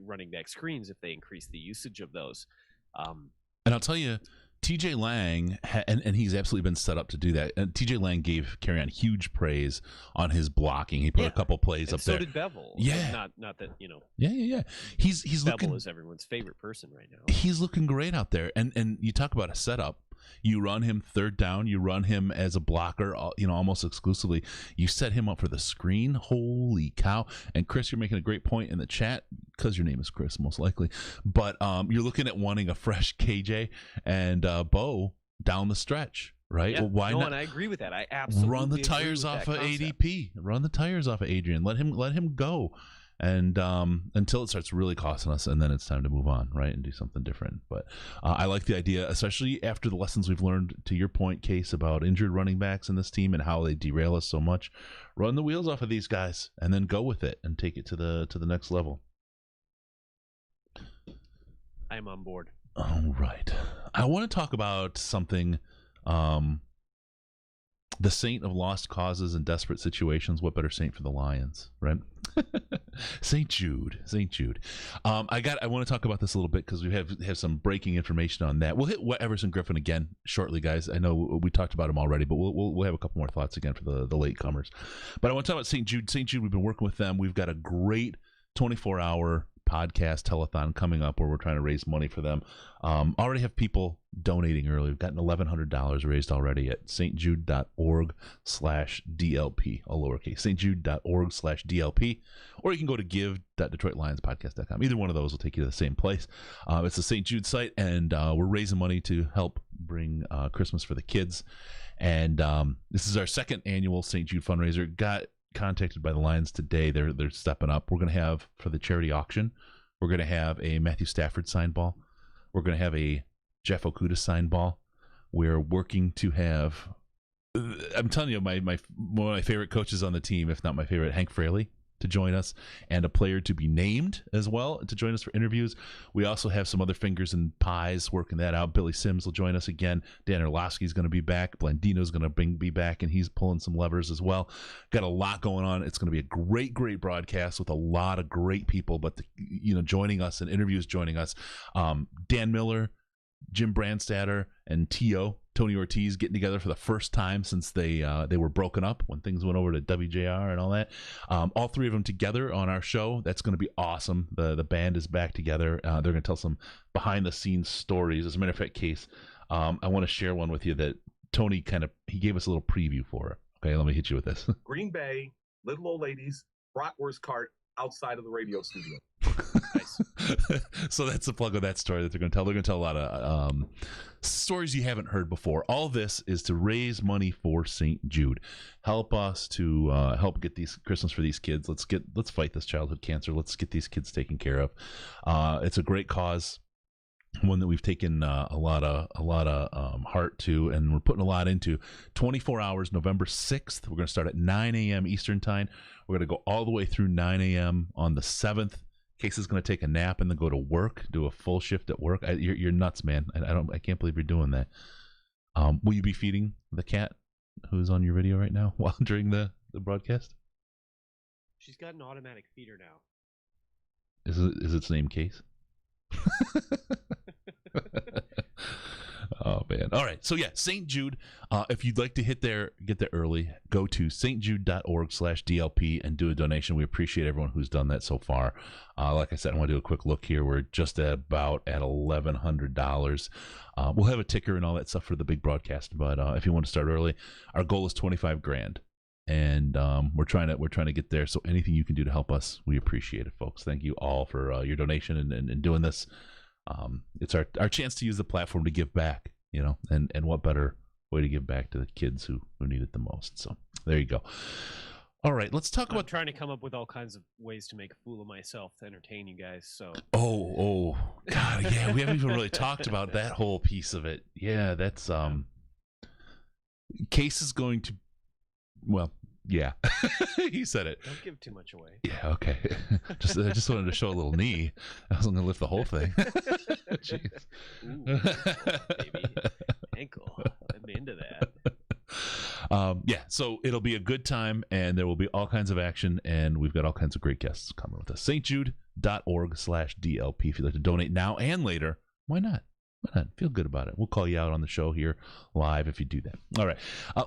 running back screens if they increase the usage of those. And I'll tell you, TJ Lang, and he's absolutely been set up to do that. And TJ Lang gave Carrion huge praise on his blocking. He put a couple plays up so there. So did Bevel. Yeah. Not that, Yeah. He's Bevel looking, is everyone's favorite person right now. He's looking great out there. And you talk about a setup. You run him third down. You run him as a blocker, almost exclusively. You set him up for the screen. Holy cow. And Chris, you're making a great point in the chat, because your name is Chris, most likely. But you're looking at wanting a fresh KJ and Bo down the stretch, right? Yeah. Well, why not? And I agree with that. I absolutely run the agree tires with off that of concept. ADP. Run the tires off of Adrian. Let him go. And until it starts really costing us, and then it's time to move on, right, and do something different. But I like the idea, especially after the lessons we've learned, to your point, Case, about injured running backs in this team and how they derail us so much. Run the wheels off of these guys and then go with it and take it to the next level. I am on board. All right. I want to talk about something, the saint of lost causes and desperate situations. What better saint for the Lions, right? St. Jude. I want to talk about this a little bit because we have some breaking information on that. We'll hit Everson Griffin again shortly, guys. I know we talked about him already, but we'll have a couple more thoughts again for the latecomers. But I want to talk about St. Jude. St. Jude, we've been working with them. We've got a great 24-hour podcast telethon coming up where we're trying to raise money for them. Already have people donating early. We've gotten $1,100 raised already at stjude.org/DLP, all lowercase, stjude.org/DLP, or you can go to give.detroitlionspodcast.com. Either one of those will take you to the same place. It's the St. Jude site, and we're raising money to help bring Christmas for the kids. And this is our second annual St. Jude fundraiser. Got contacted by the Lions today. They're stepping up. We're going to have, for the charity auction, we're going to have a Matthew Stafford signed ball. We're going to have a Jeff Okuda signed ball. We're working to have, I'm telling you, one of my favorite coaches on the team, if not my favorite, Hank Fraley, to join us, and a player to be named as well to join us for interviews. We also have some other fingers and pies working that out. Billy Sims will join us again. Dan Orlowski is going to be back. Blandino's going to be back, and he's pulling some levers as well. Got a lot going on. It's going to be a great broadcast with a lot of great people, but joining us and interviews joining us. Dan Miller, Jim Brandstatter, and Tony Ortiz getting together for the first time since they were broken up when things went over to WJR and all that. All three of them together on our show. That's going to be awesome. The band is back together. They're going to tell some behind the scenes stories. As a matter of fact, Case, I want to share one with you that Tony he gave us a little preview for. Okay, let me hit you with this. Green Bay, little old ladies, bratwurst cart outside of the radio studio. Nice. So that's the plug of that story that they're going to tell. They're going to tell a lot of stories you haven't heard before. All this is to raise money for St. Jude. Help us to help get these Christmas for these kids. Let's fight this childhood cancer. Let's get these kids taken care of. It's a great cause, one that we've taken a lot of heart to, and we're putting a lot into. 24 hours, November 6th. We're going to start at 9 a.m. Eastern time. We're going to go all the way through 9 a.m. on the 7th. Case is going to take a nap and then go to work, do a full shift at work. You're nuts, man. I can't believe you're doing that. Will you be feeding the cat who's on your video right now while during the broadcast? She's got an automatic feeder now. Is its name Case? Oh man! All right, so yeah, St. Jude. If you'd like to get there early, go to stjude.org/DLP and do a donation. We appreciate everyone who's done that so far. Like I said, I want to do a quick look here. We're just at $1,100. We'll have a ticker and all that stuff for the big broadcast. But if you want to start early, our goal is $25,000, and we're trying to get there. So anything you can do to help us, we appreciate it, folks. Thank you all for your donation and doing this. It's our chance to use the platform to give back, and what better way to give back to the kids who need it the most. So there you go. All right, let's talk about trying to come up with all kinds of ways to make a fool of myself to entertain you guys. So oh God, yeah, we haven't even really talked about that whole piece of it. Yeah, that's Case is going to, well, yeah, he said it. Don't give too much away. Yeah, okay. I just wanted to show a little knee. I wasn't going to lift the whole thing. Jeez. Ooh, baby. Ankle. I'm into that. Yeah, so it'll be a good time, and there will be all kinds of action, and we've got all kinds of great guests coming with us. stjude.org/DLP. If you'd like to donate now and later, why not? Why not? Feel good about it. We'll call you out on the show here live if you do that. All right.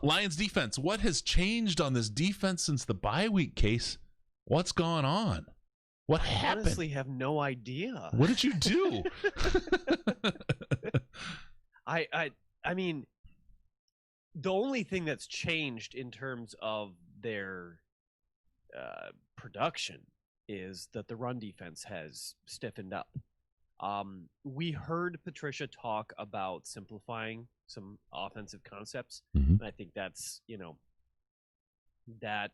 Lions defense. What has changed on this defense since the bye week, Case? What's gone on? What happened? I honestly have no idea. What did you do? I mean, the only thing that's changed in terms of their production is that the run defense has stiffened up. We heard Patricia talk about simplifying some offensive concepts. Mm-hmm. And I think that's, that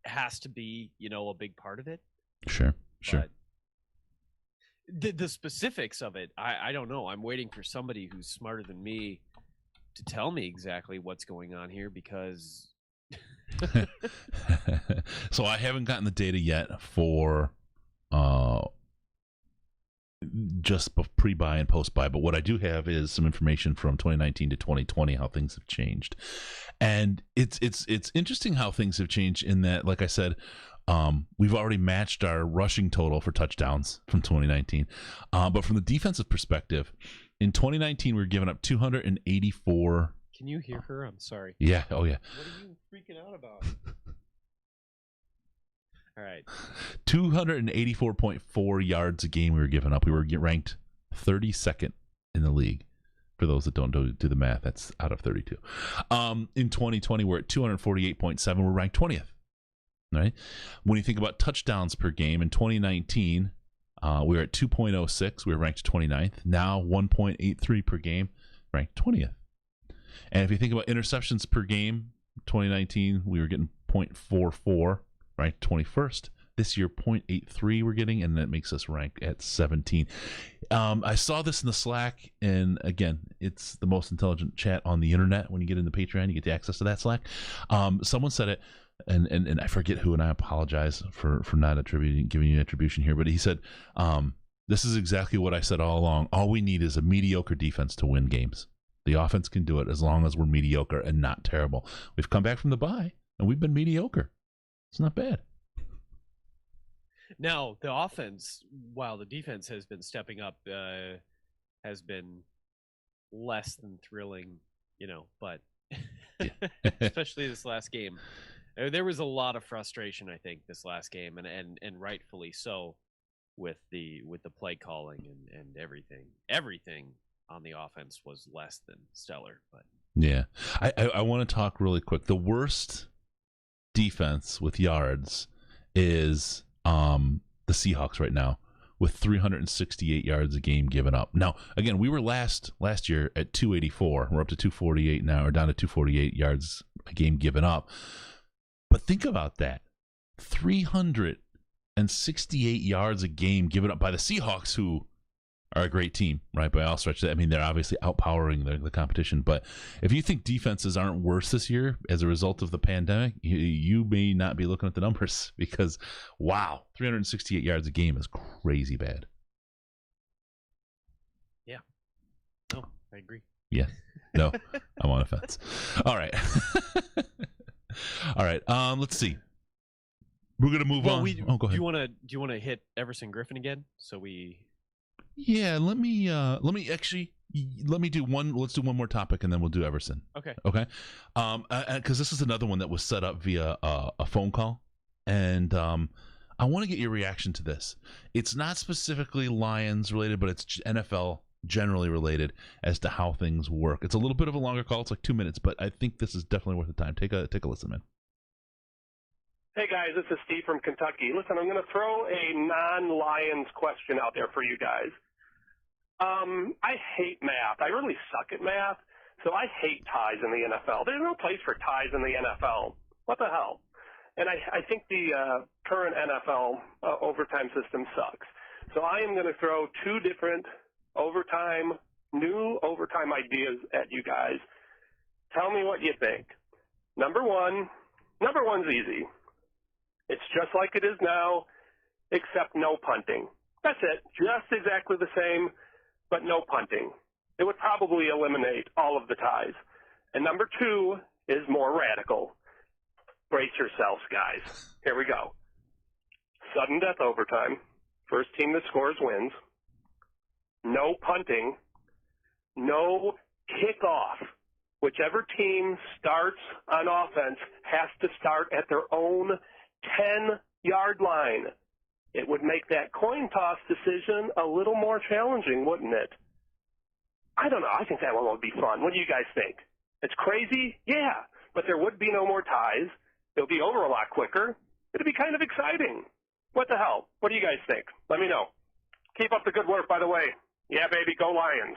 has to be, a big part of it. Sure. But the specifics of it, I don't know. I'm waiting for somebody who's smarter than me to tell me exactly what's going on here, because so I haven't gotten the data yet for just pre-buy and post-buy, but what I do have is some information from 2019 to 2020, how things have changed. And it's interesting how things have changed in that, like I said, we've already matched our rushing total for touchdowns from 2019. But from the defensive perspective, in 2019, we were giving up 284. Can you hear her? I'm sorry. Yeah. Oh, yeah. What are you freaking out about? All right. 284.4 yards a game we were giving up. We were ranked 32nd in the league. For those that don't do the math, that's out of 32. In 2020, we're at 248.7. We're ranked 20th. Right? When you think about touchdowns per game, in 2019, we were at 2.06. We were ranked 29th. Now 1.83 per game, ranked 20th. And if you think about interceptions per game, 2019, we were getting 0.44, ranked 21st. This year, 0.83 we're getting, and that makes us rank at 17. I saw this in the Slack, and again, it's the most intelligent chat on the internet. When you get into Patreon, you get the access to that Slack. Someone said it, and I forget who, and I apologize for not giving you attribution here, but he said, this is exactly what I said all along. All we need is a mediocre defense to win games. The offense can do it as long as we're mediocre and not terrible. We've come back from the bye, and we've been mediocre. It's not bad. Now, the offense, while the defense has been stepping up, has been less than thrilling, but especially this last game. There was a lot of frustration, I think, this last game, and rightfully so, with the play calling and everything. Everything on the offense was less than stellar. But yeah, I want to talk really quick. The worst defense with yards is the Seahawks right now, with 368 yards a game given up. Now, again, we were last year at 284. We're up to 248 now, or down to 248 yards a game given up. But think about that. 368 yards a game given up by the Seahawks, who are a great team, right? By all stretches. I mean, they're obviously outpowering the competition. But if you think defenses aren't worse this year as a result of the pandemic, you may not be looking at the numbers, because, wow, 368 yards a game is crazy bad. Yeah. No, I agree. Yeah. No, I'm on a fence. All right. All right. Let's see. We're gonna move on. Go ahead. Do you want to hit Everson Griffin again? So we. Yeah. Let me actually. let me do one. Let's do one more topic, and then we'll do Everson. Okay. Okay. Because this is another one that was set up via a phone call, and I want to get your reaction to this. It's not specifically Lions related, but it's NFL generally related as to how things work. It's a little bit of a longer call. It's like 2 minutes, but I think this is definitely worth the time. Take a listen, man. Hey guys, this is Steve from Kentucky. Listen, I'm going to throw a non-Lions question out there for you guys. I hate math. I really suck at math, so I hate ties in the NFL. There's no place for ties in the NFL. What the hell? And I think the current NFL overtime system sucks. So I am going to throw two different new overtime ideas at you guys. Tell me what you think. Number one's easy. It's just like it is now, except no punting. That's it. Just exactly the same, but no punting. It would probably eliminate all of the ties. And number two is more radical. Brace yourselves, guys. Here we go. Sudden death overtime. First team that scores wins. No punting. No kickoff. Whichever team starts on offense has to start at their own 10-yard line. It would make that coin toss decision a little more challenging, wouldn't it? I don't know. I think that one would be fun. What do you guys think? It's crazy? Yeah. But there would be no more ties. It'll be over a lot quicker. It'd be kind of exciting. What the hell? What do you guys think? Let me know. Keep up the good work, by the way. Yeah, baby, go Lions.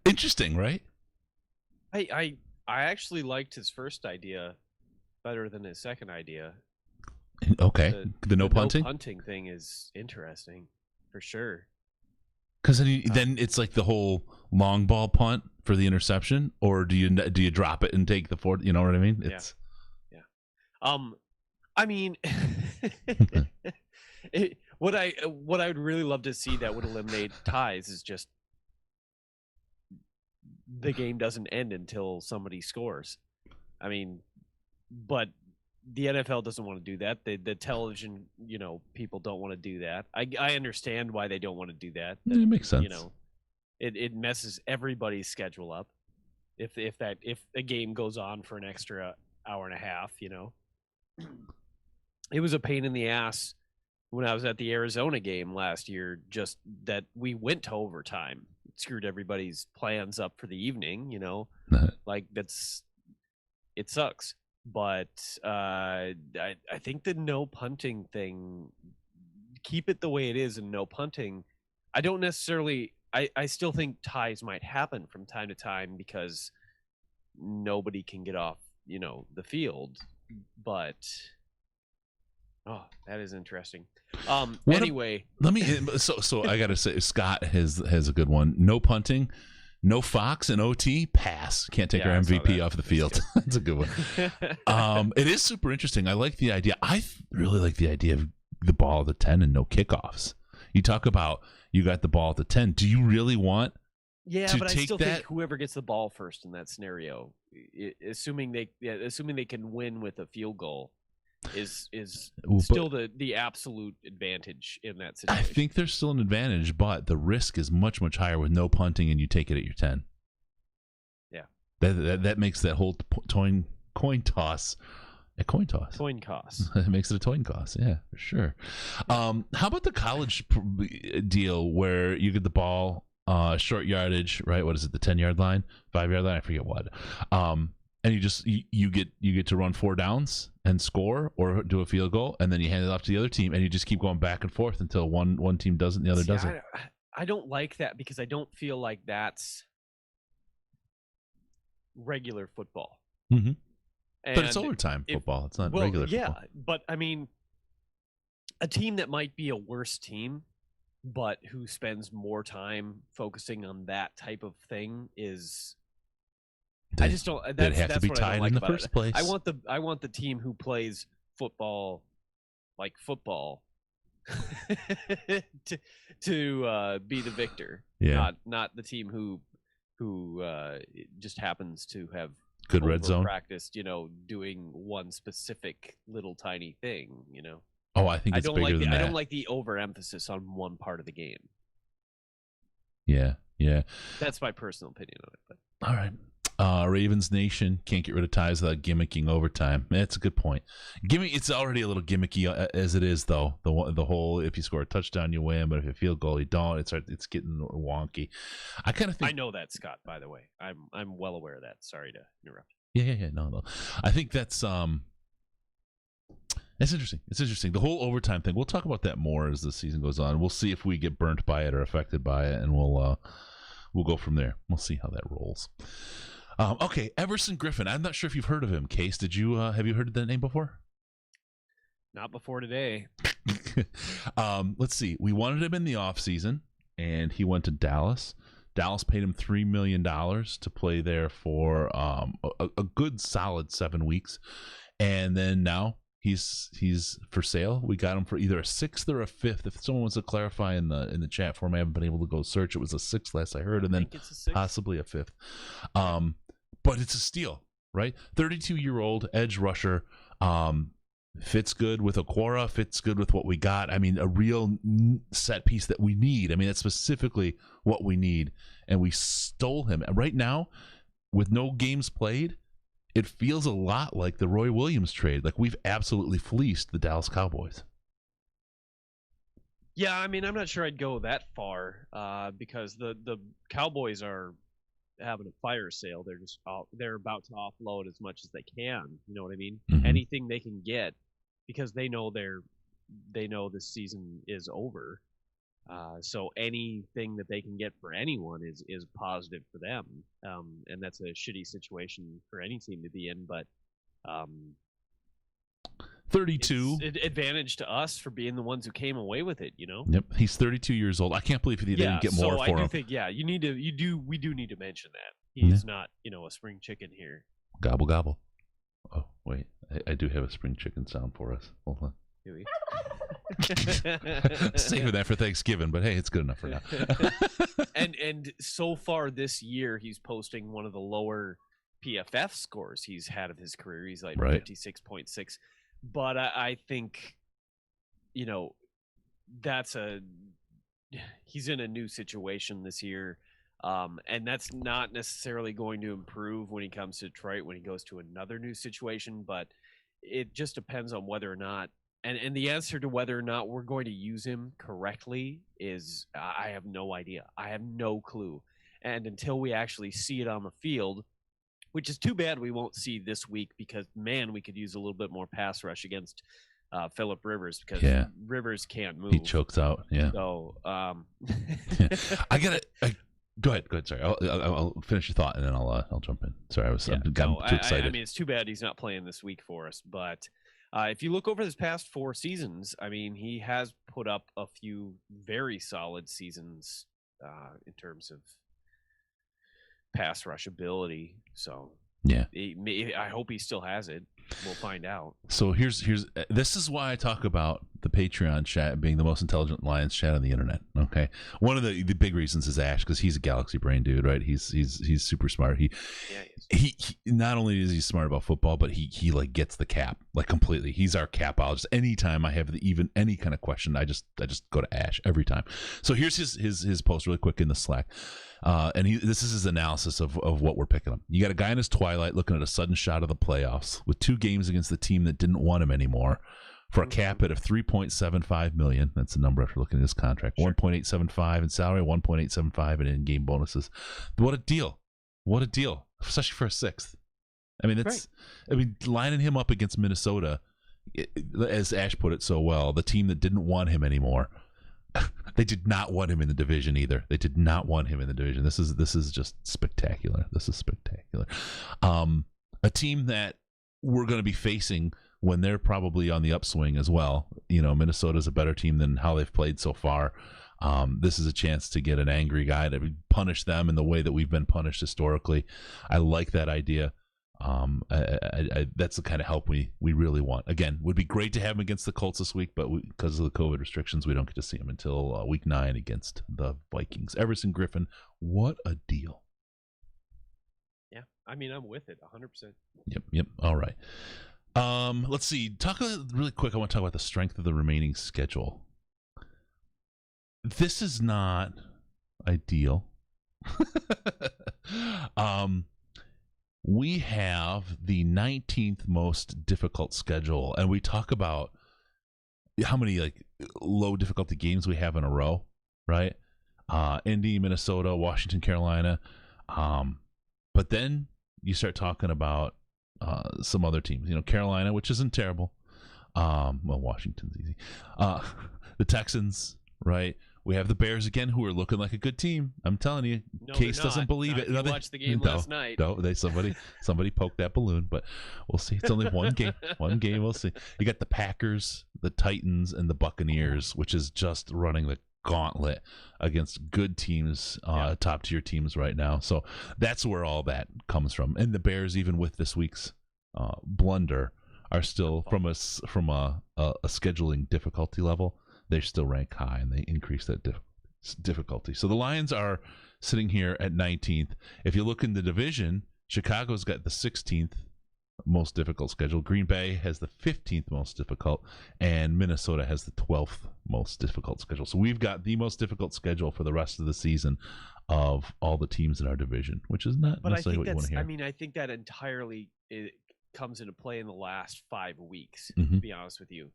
Interesting, right? I actually liked his first idea better than his second idea. Okay. The no punting? No punting thing is interesting, for sure. Because then it's like the whole long ball punt for the interception, or do you drop it and take the fourth? You know what I mean? It's yeah. I mean, what I would really love to see that would eliminate ties is just the game doesn't end until somebody scores. I mean, but the NFL doesn't want to do that. The television, people don't want to do that. I understand why they don't want to do that. It makes sense. It messes everybody's schedule up. If a game goes on for an extra hour and a half, it was a pain in the ass when I was at the Arizona game last year. Just that we went to overtime, it screwed everybody's plans up for the evening. It sucks. But I think the no punting thing, keep it the way it is and no punting. I don't necessarily. I still think ties might happen from time to time because nobody can get off, the field. But that is interesting. Anyway, let me. So I gotta say, Scott has a good one. No punting. No Fox and OT, pass. Can't take our MVP off the field. That's a good one. It is super interesting. I like the idea. I really like the idea of the ball at the 10 and no kickoffs. You talk about you got the ball at the 10. Do you really want to but take I still that? think whoever gets the ball first in that scenario, assuming they can win with a field goal, is still the absolute advantage in that situation. I think there's still an advantage, but the risk is much, much higher with no punting and you take it at your 10. Yeah. That makes that whole coin toss a coin toss. Coin toss. It makes it a coin toss, yeah, for sure. How about the college deal where you get the ball short yardage, right? What is it, the 10-yard line, 5-yard line? I forget what. And you get to run 4 downs and score or do a field goal, and then you hand it off to the other team, and you just keep going back and forth until one team does it and the other doesn't. I don't like that because I don't feel like that's regular football. Mm-hmm. But it's overtime football. It's not regular football. Yeah, but I mean, a team that might be a worse team, but who spends more time focusing on that type of thing is. I just don't. That's have to be what I don't tied like in the about first it. place. I want the team who plays football, like football, to be the victor. Yeah. Not the team who just happens to have good red zone practiced. Doing one specific little tiny thing. Oh, I think it's bigger than that. I don't like the overemphasis on one part of the game. Yeah. That's my personal opinion on it. But. All right. Ravens Nation can't get rid of ties without gimmicking overtime. That's a good point. It's already a little gimmicky as it is, though. The whole if you score a touchdown you win, but if you field goal you don't. It's getting wonky. I kind of think I know that, Scott. By the way, I'm well aware of that. Sorry to interrupt. Yeah. No. I think that's interesting. It's interesting. The whole overtime thing. We'll talk about that more as the season goes on. We'll see if we get burnt by it or affected by it, and we'll go from there. We'll see how that rolls. Okay, Everson Griffin. I'm not sure if you've heard of him, Case. Have you heard of that name before? Not before today. Let's see. We wanted him in the offseason, and he went to Dallas. Dallas paid him $3 million to play there for a good solid 7 weeks. And then now he's for sale. We got him for either a 6th or a 5th. If someone wants to clarify in the chat for me, I haven't been able to go search. It was a 6th last I heard, and then possibly a 5th. But it's a steal, right? 32-year-old edge rusher. Fits good with Okwara, fits good with what we got. I mean, a real set piece that we need. I mean, that's specifically what we need. And we stole him. Right now, with no games played, it feels a lot like the Roy Williams trade. Like we've absolutely fleeced the Dallas Cowboys. Yeah, I mean, I'm not sure I'd go that far because the Cowboys are having a fire sale. They're about to offload as much as they can. You know what I mean? Mm-hmm. Anything they can get because they know this season is over. So anything that they can get for anyone is positive for them. And that's a shitty situation for any team to be in. But 32. It's advantage to us for being the ones who came away with it, you know? Yep, he's 32 years old. I can't believe they didn't get more for him. I do think, we do need to mention that. He's not, a spring chicken here. Gobble, gobble. Oh, wait. I do have a spring chicken sound for us. Hold on. Do we? Saving that for Thanksgiving, but hey, it's good enough for now. and so far this year, he's posting one of the lower PFF scores he's had of his career. He's like 56.6. But I think, he's in a new situation this year. And that's not necessarily going to improve when he comes to Detroit, when he goes to another new situation. But it just depends on whether or not, and the answer to whether or not we're going to use him correctly is I have no idea. I have no clue. And until we actually see it on the field, which is too bad we won't see this week because, man, we could use a little bit more pass rush against Phillip Rivers because Rivers can't move. He chokes out, yeah. So Go ahead. Sorry, I'll finish your thought and then I'll jump in. Sorry, I'm too excited. I mean, it's too bad he's not playing this week for us. But if you look over his past 4 seasons, I mean, he has put up a few very solid seasons in terms of pass rush ability. So yeah, I hope he still has it. We'll find out. So this is why I talk about the Patreon chat being the most intelligent Lions chat on the internet. Okay, one of the big reasons is Ash, because he's a galaxy brain dude, right? He's super smart. He not only is he smart about football, but he like gets the cap like completely. He's our capologist. Anytime I have even any kind of question, I just go to Ash every time. So here's his post really quick in the Slack. And this is his analysis of what we're picking up. You got a guy in his twilight looking at a sudden shot of the playoffs with 2 games against the team that didn't want him anymore for a cap hit of $3.75 million. That's the number after looking at his contract. Sure. 1.875 in salary, 1.875 in in-game bonuses. What a deal! What a deal, especially for a 6th. I mean, lining him up against Minnesota, as Ash put it so well, the team that didn't want him anymore. They did not want him in the division either. They did not want him in the division. This is just spectacular. This is spectacular. A team that we're going to be facing when they're probably on the upswing as well. Minnesota's a better team than how they've played so far. This is a chance to get an angry guy to punish them in the way that we've been punished historically. I like that idea. That's the kind of help we really want. Again, would be great to have him against the Colts this week, but because of the COVID restrictions, we don't get to see him until week 9 against the Vikings. Everson Griffin, what a deal. Yeah, I mean, I'm with it 100%. Yep. All right. Let's see. Talk really quick. I want to talk about the strength of the remaining schedule. This is not ideal. We have the 19th most difficult schedule, and we talk about how many like low difficulty games we have in a row, right? Indy, Minnesota, Washington, Carolina. But then you start talking about some other teams. Carolina, which isn't terrible. Well, Washington's easy. The Texans, right? We have the Bears again, who are looking like a good team. I'm telling you, No, Case they're doesn't not. believe Not it. if you watched the game last night. No, somebody poked that balloon, but we'll see. It's only one game. One game, we'll see. You got the Packers, the Titans, and the Buccaneers, which is just running the gauntlet against good teams, top tier teams right now. So that's where all that comes from. And the Bears, even with this week's blunder, are still from a scheduling difficulty level. They still rank high, and they increase that difficulty. So the Lions are sitting here at 19th. If you look in the division, Chicago's got the 16th most difficult schedule. Green Bay has the 15th most difficult, and Minnesota has the 12th most difficult schedule. So we've got the most difficult schedule for the rest of the season of all the teams in our division, which is not necessarily what you want to hear. I mean, I think that entirely comes into play in the last 5 weeks, to be honest with you.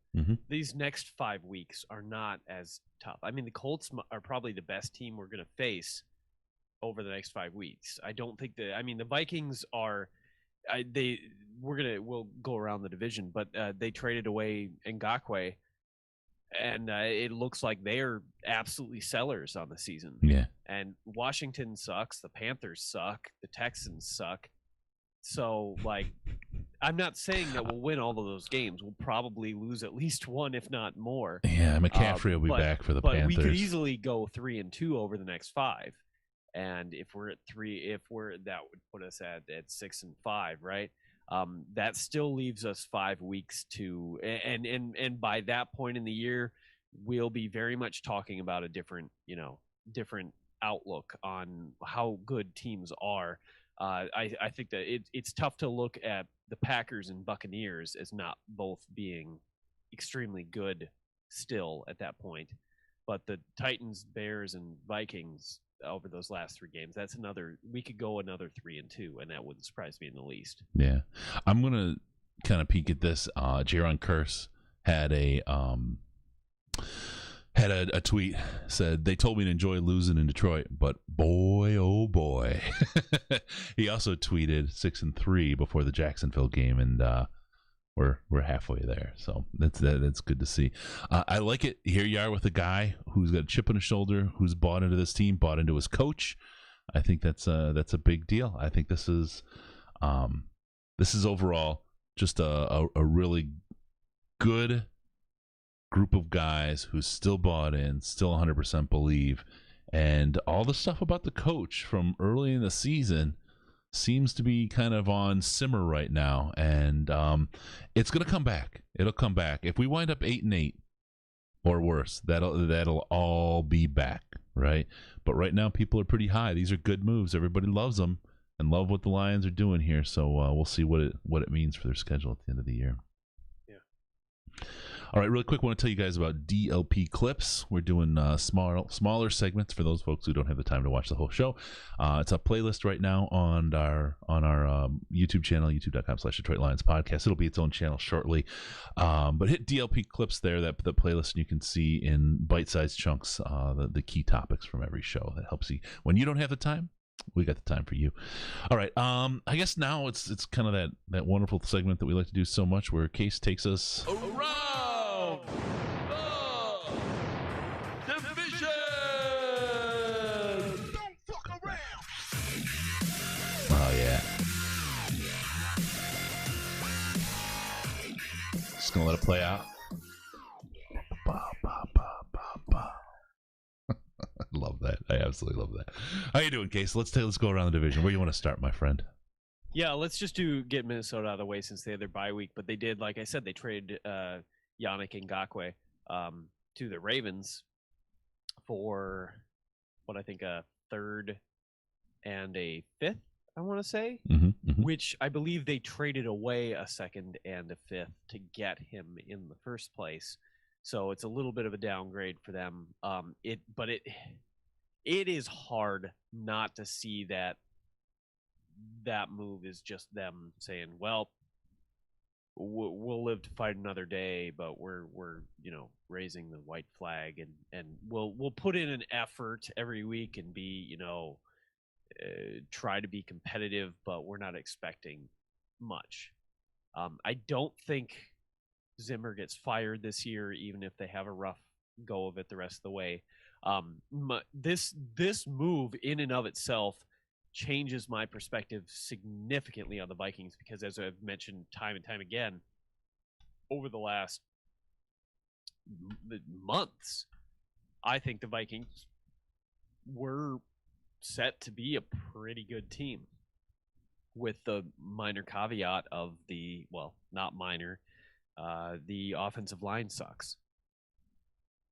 These next 5 weeks are not as tough. I mean, the Colts are probably the best team we're going to face over the next 5 weeks. I don't think the Vikings are we'll go around the division, but they traded away Ngakoue, and it looks like they're absolutely sellers on the season. Yeah. And Washington sucks, the Panthers suck, the Texans suck. So, I'm not saying that we'll win all of those games. We'll probably lose at least one, if not more. Yeah, McCaffrey will be back for the Panthers. But we could easily go 3-2 over the next 5. And if we're at 3, that would put us at 6-5, right? That still leaves us 5 weeks to, and by that point in the year, we'll be very much talking about a different outlook on how good teams are. I think that it's tough to look at the Packers and Buccaneers as not both being extremely good still at that point. But the Titans, Bears, and Vikings over those last 3 games, we could go another 3-2, and that wouldn't surprise me in the least. Yeah. I'm going to kind of peek at this. Jaron Curse had a tweet, said, "They told me to enjoy losing in Detroit, but boy, oh boy." He also tweeted 6-3 before the Jacksonville game, and we're halfway there. So that's good to see. I like it. Here you are with a guy who's got a chip on his shoulder, who's bought into this team, bought into his coach. I think that's a big deal. I think this is overall just a really good group of guys who still bought in, still 100% believe, and all the stuff about the coach from early in the season seems to be kind of on simmer right now, and it's going to come back. It'll come back. If we wind up 8-8 or worse, that'll all be back, right? But right now, people are pretty high. These are good moves. Everybody loves them and love what the Lions are doing here. So we'll see what it means for their schedule at the end of the year. All right, really quick, I want to tell you guys about DLP Clips. We're doing smaller segments for those folks who don't have the time to watch the whole show. It's a playlist right now on our YouTube channel, youtube.com/Detroit Lions Podcast. It'll be its own channel shortly. But hit DLP Clips there, the playlist, and you can see in bite-sized chunks the key topics from every show. That helps you. When you don't have the time, we got the time for you. All right. I guess now it's kind of that wonderful segment that we like to do so much, where Case takes us around the division. Don't fuck around. Oh yeah. Just gonna let it play out. I love that. I absolutely love that. How you doing, Case? Let's go around the division. Where do you want to start, my friend? Yeah, let's just get Minnesota out of the way since they had their bye week. But they did, like I said, they traded Yannick Ngakoue to the Ravens for what I think a 3rd and a 5th, I want to say, which I believe they traded away a 2nd and a 5th to get him in the first place. So it's a little bit of a downgrade for them. it is hard not to see that move is just them saying, well, we'll live to fight another day, but we're raising the white flag, and we'll put in an effort every week and be try to be competitive, but we're not expecting much. I don't think Zimmer gets fired this year, even if they have a rough go of it the rest of the way. This move in and of itself changes my perspective significantly on the Vikings, because as I've mentioned time and time again over the last months, I think the Vikings were set to be a pretty good team, with the minor caveat of the offensive line sucks.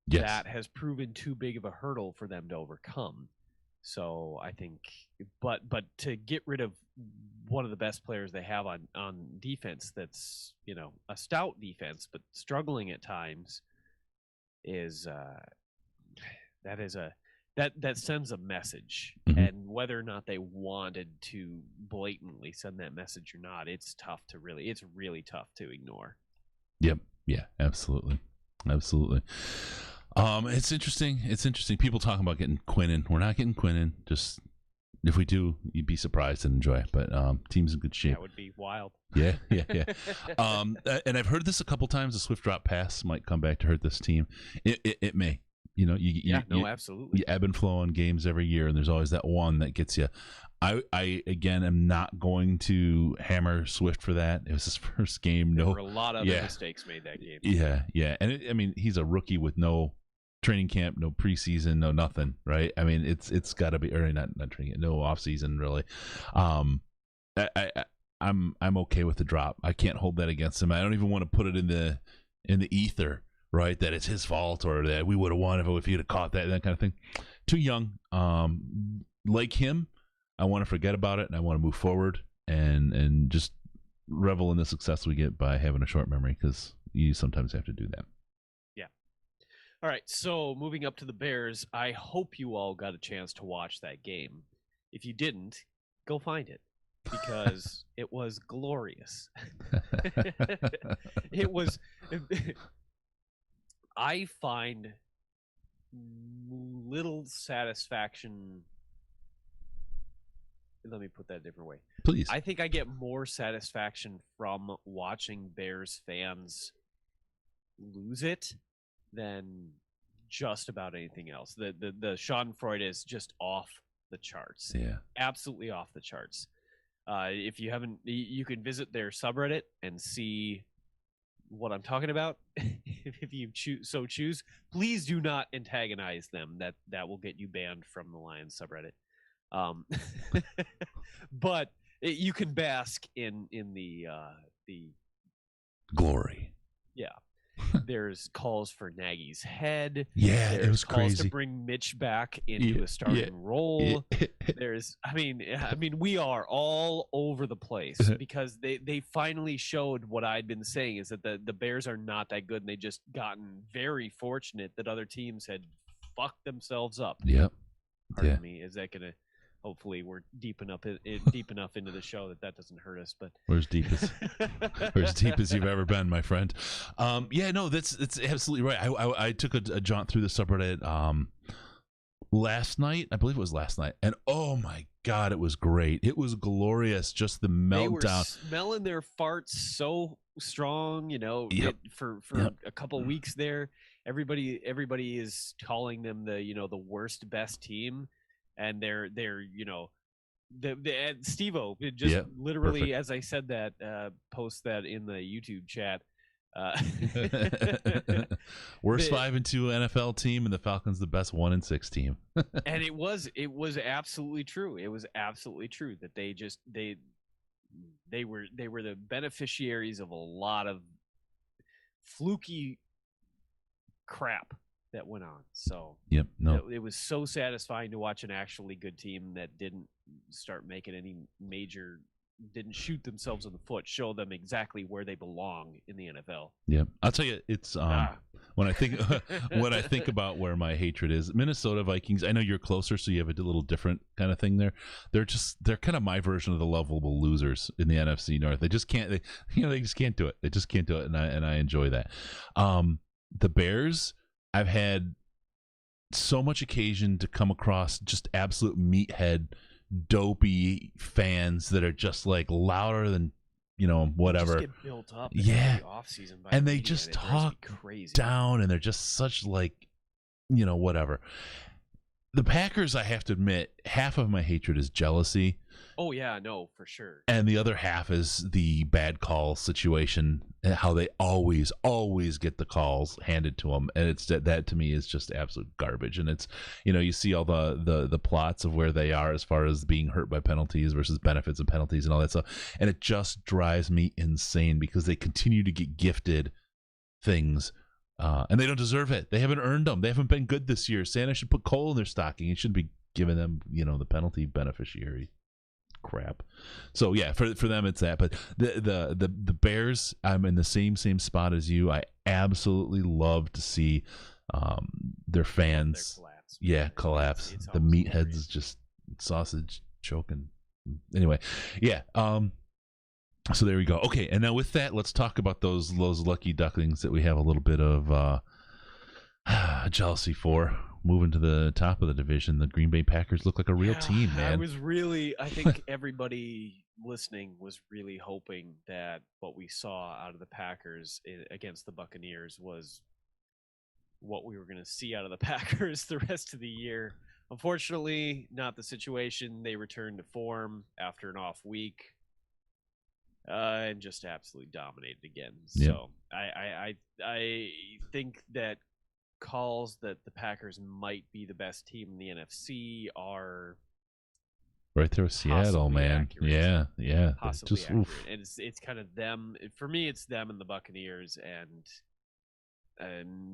Yes. That has proven too big of a hurdle for them to overcome. So I think, but to get rid of one of the best players they have on defense, that's a stout defense but struggling at times, is that sends a message. Mm-hmm. And whether or not they wanted to blatantly send that message or not, it's really tough to ignore. Yep. Yeah. Absolutely. It's interesting. People talking about getting Quinnen. We're not getting Quinnen. Just if we do, you'd be surprised and enjoy. But team's in good shape. That would be wild. Yeah. And I've heard this a couple times. A swift drop pass might come back to hurt this team. It may. Absolutely. You ebb and flow on games every year, and there's always that one that gets you. I again am not going to hammer Swift for that. It was his first game. There were a lot of mistakes made that game. Yeah. And he's a rookie with no training camp, no preseason, no nothing, right? I mean, it's got to be, or not training camp, no offseason really. I'm okay with the drop. I can't hold that against him. I don't even want to put it in the ether, right? That it's his fault, or that we would have won if he'd have caught that kind of thing. Too young. Like him, I want to forget about it, and I want to move forward and just revel in the success we get by having a short memory, because you sometimes have to do that. Yeah. All right, so moving up to the Bears, I hope you all got a chance to watch that game. If you didn't, go find it, because it was glorious. It was... I find little satisfaction. Let me put that a different way. Please. I think I get more satisfaction from watching Bears fans lose it than just about anything else. The Schadenfreude is just off the charts. Yeah. Absolutely off the charts. If you haven't, you can visit their subreddit and see what I'm talking about. If you choose, please do not antagonize them. That will get you banned from the Lions subreddit. But you can bask in the glory. Yeah. There's calls for Nagy's head. Yeah, there's it was calls crazy to bring Mitch back into a starting role. There's, I mean, we are all over the place, because they finally showed what I'd been saying, is that the Bears are not that good, and they just gotten very fortunate that other teams had fucked themselves up. Yep. Pardon me. Is that gonna? Hopefully, we're deep enough into the show that doesn't hurt us. But we're as deep as you've ever been, my friend. That's absolutely right. I took a jaunt through the subreddit last night. I believe it was last night, and oh my god, it was great. It was glorious. Just the meltdown. They were smelling their farts so strong, for a couple weeks there. Everybody is calling them the worst best team. And they're Steve-O just literally, perfect. As I said that, post that in the YouTube chat. Worst 5-2 NFL team, and the Falcons the best 1-6 team. And it was absolutely true. It was absolutely true that they were the beneficiaries of a lot of fluky crap that went on. So it was so satisfying to watch an actually good team that didn't start making any didn't shoot themselves in the foot, show them exactly where they belong in the NFL. Yeah, I'll tell you, it's one when I think about where my hatred is, Minnesota Vikings. I know you're closer, so you have a little different kind of thing there. They're kind of my version of the lovable losers in the NFC North. They just can't. They just can't do it. They just can't do it, and I enjoy that. The Bears. I've had so much occasion to come across just absolute meathead, dopey fans that are just like louder than whatever. Just get built up. Yeah, the off-season by and the they media, just and it drives talk me crazy. down, and they're just such like, whatever. The Packers, I have to admit, half of my hatred is jealousy. Oh yeah, no, for sure. And the other half is the bad call situation, and how they always get the calls handed to them, and it's that to me is just absolute garbage. And it's you see all the plots of where they are as far as being hurt by penalties versus benefits and penalties and all that stuff, and it just drives me insane because they continue to get gifted things. And they don't deserve it. They haven't earned them. They haven't been good this year. Santa should put coal in their stocking. He shouldn't be giving them, the penalty beneficiary crap. So yeah, for them it's that. But the Bears, I'm in the same spot as you. I absolutely love to see their fans collapse. It's the meatheads is just sausage choking. Anyway, yeah. So there we go. Okay, and now with that, let's talk about those lucky ducklings that we have a little bit of jealousy for. Moving to the top of the division, the Green Bay Packers look like a real team, man. I think everybody listening was really hoping that what we saw out of the Packers against the Buccaneers was what we were going to see out of the Packers the rest of the year. Unfortunately, not the situation. They returned to form after an off week. And just absolutely dominated again. So I think that calls that the Packers might be the best team in the NFC are right there with Seattle, man. Accurate. Yeah. Possibly just accurate. And it's kind of them. For me, it's them and the Buccaneers and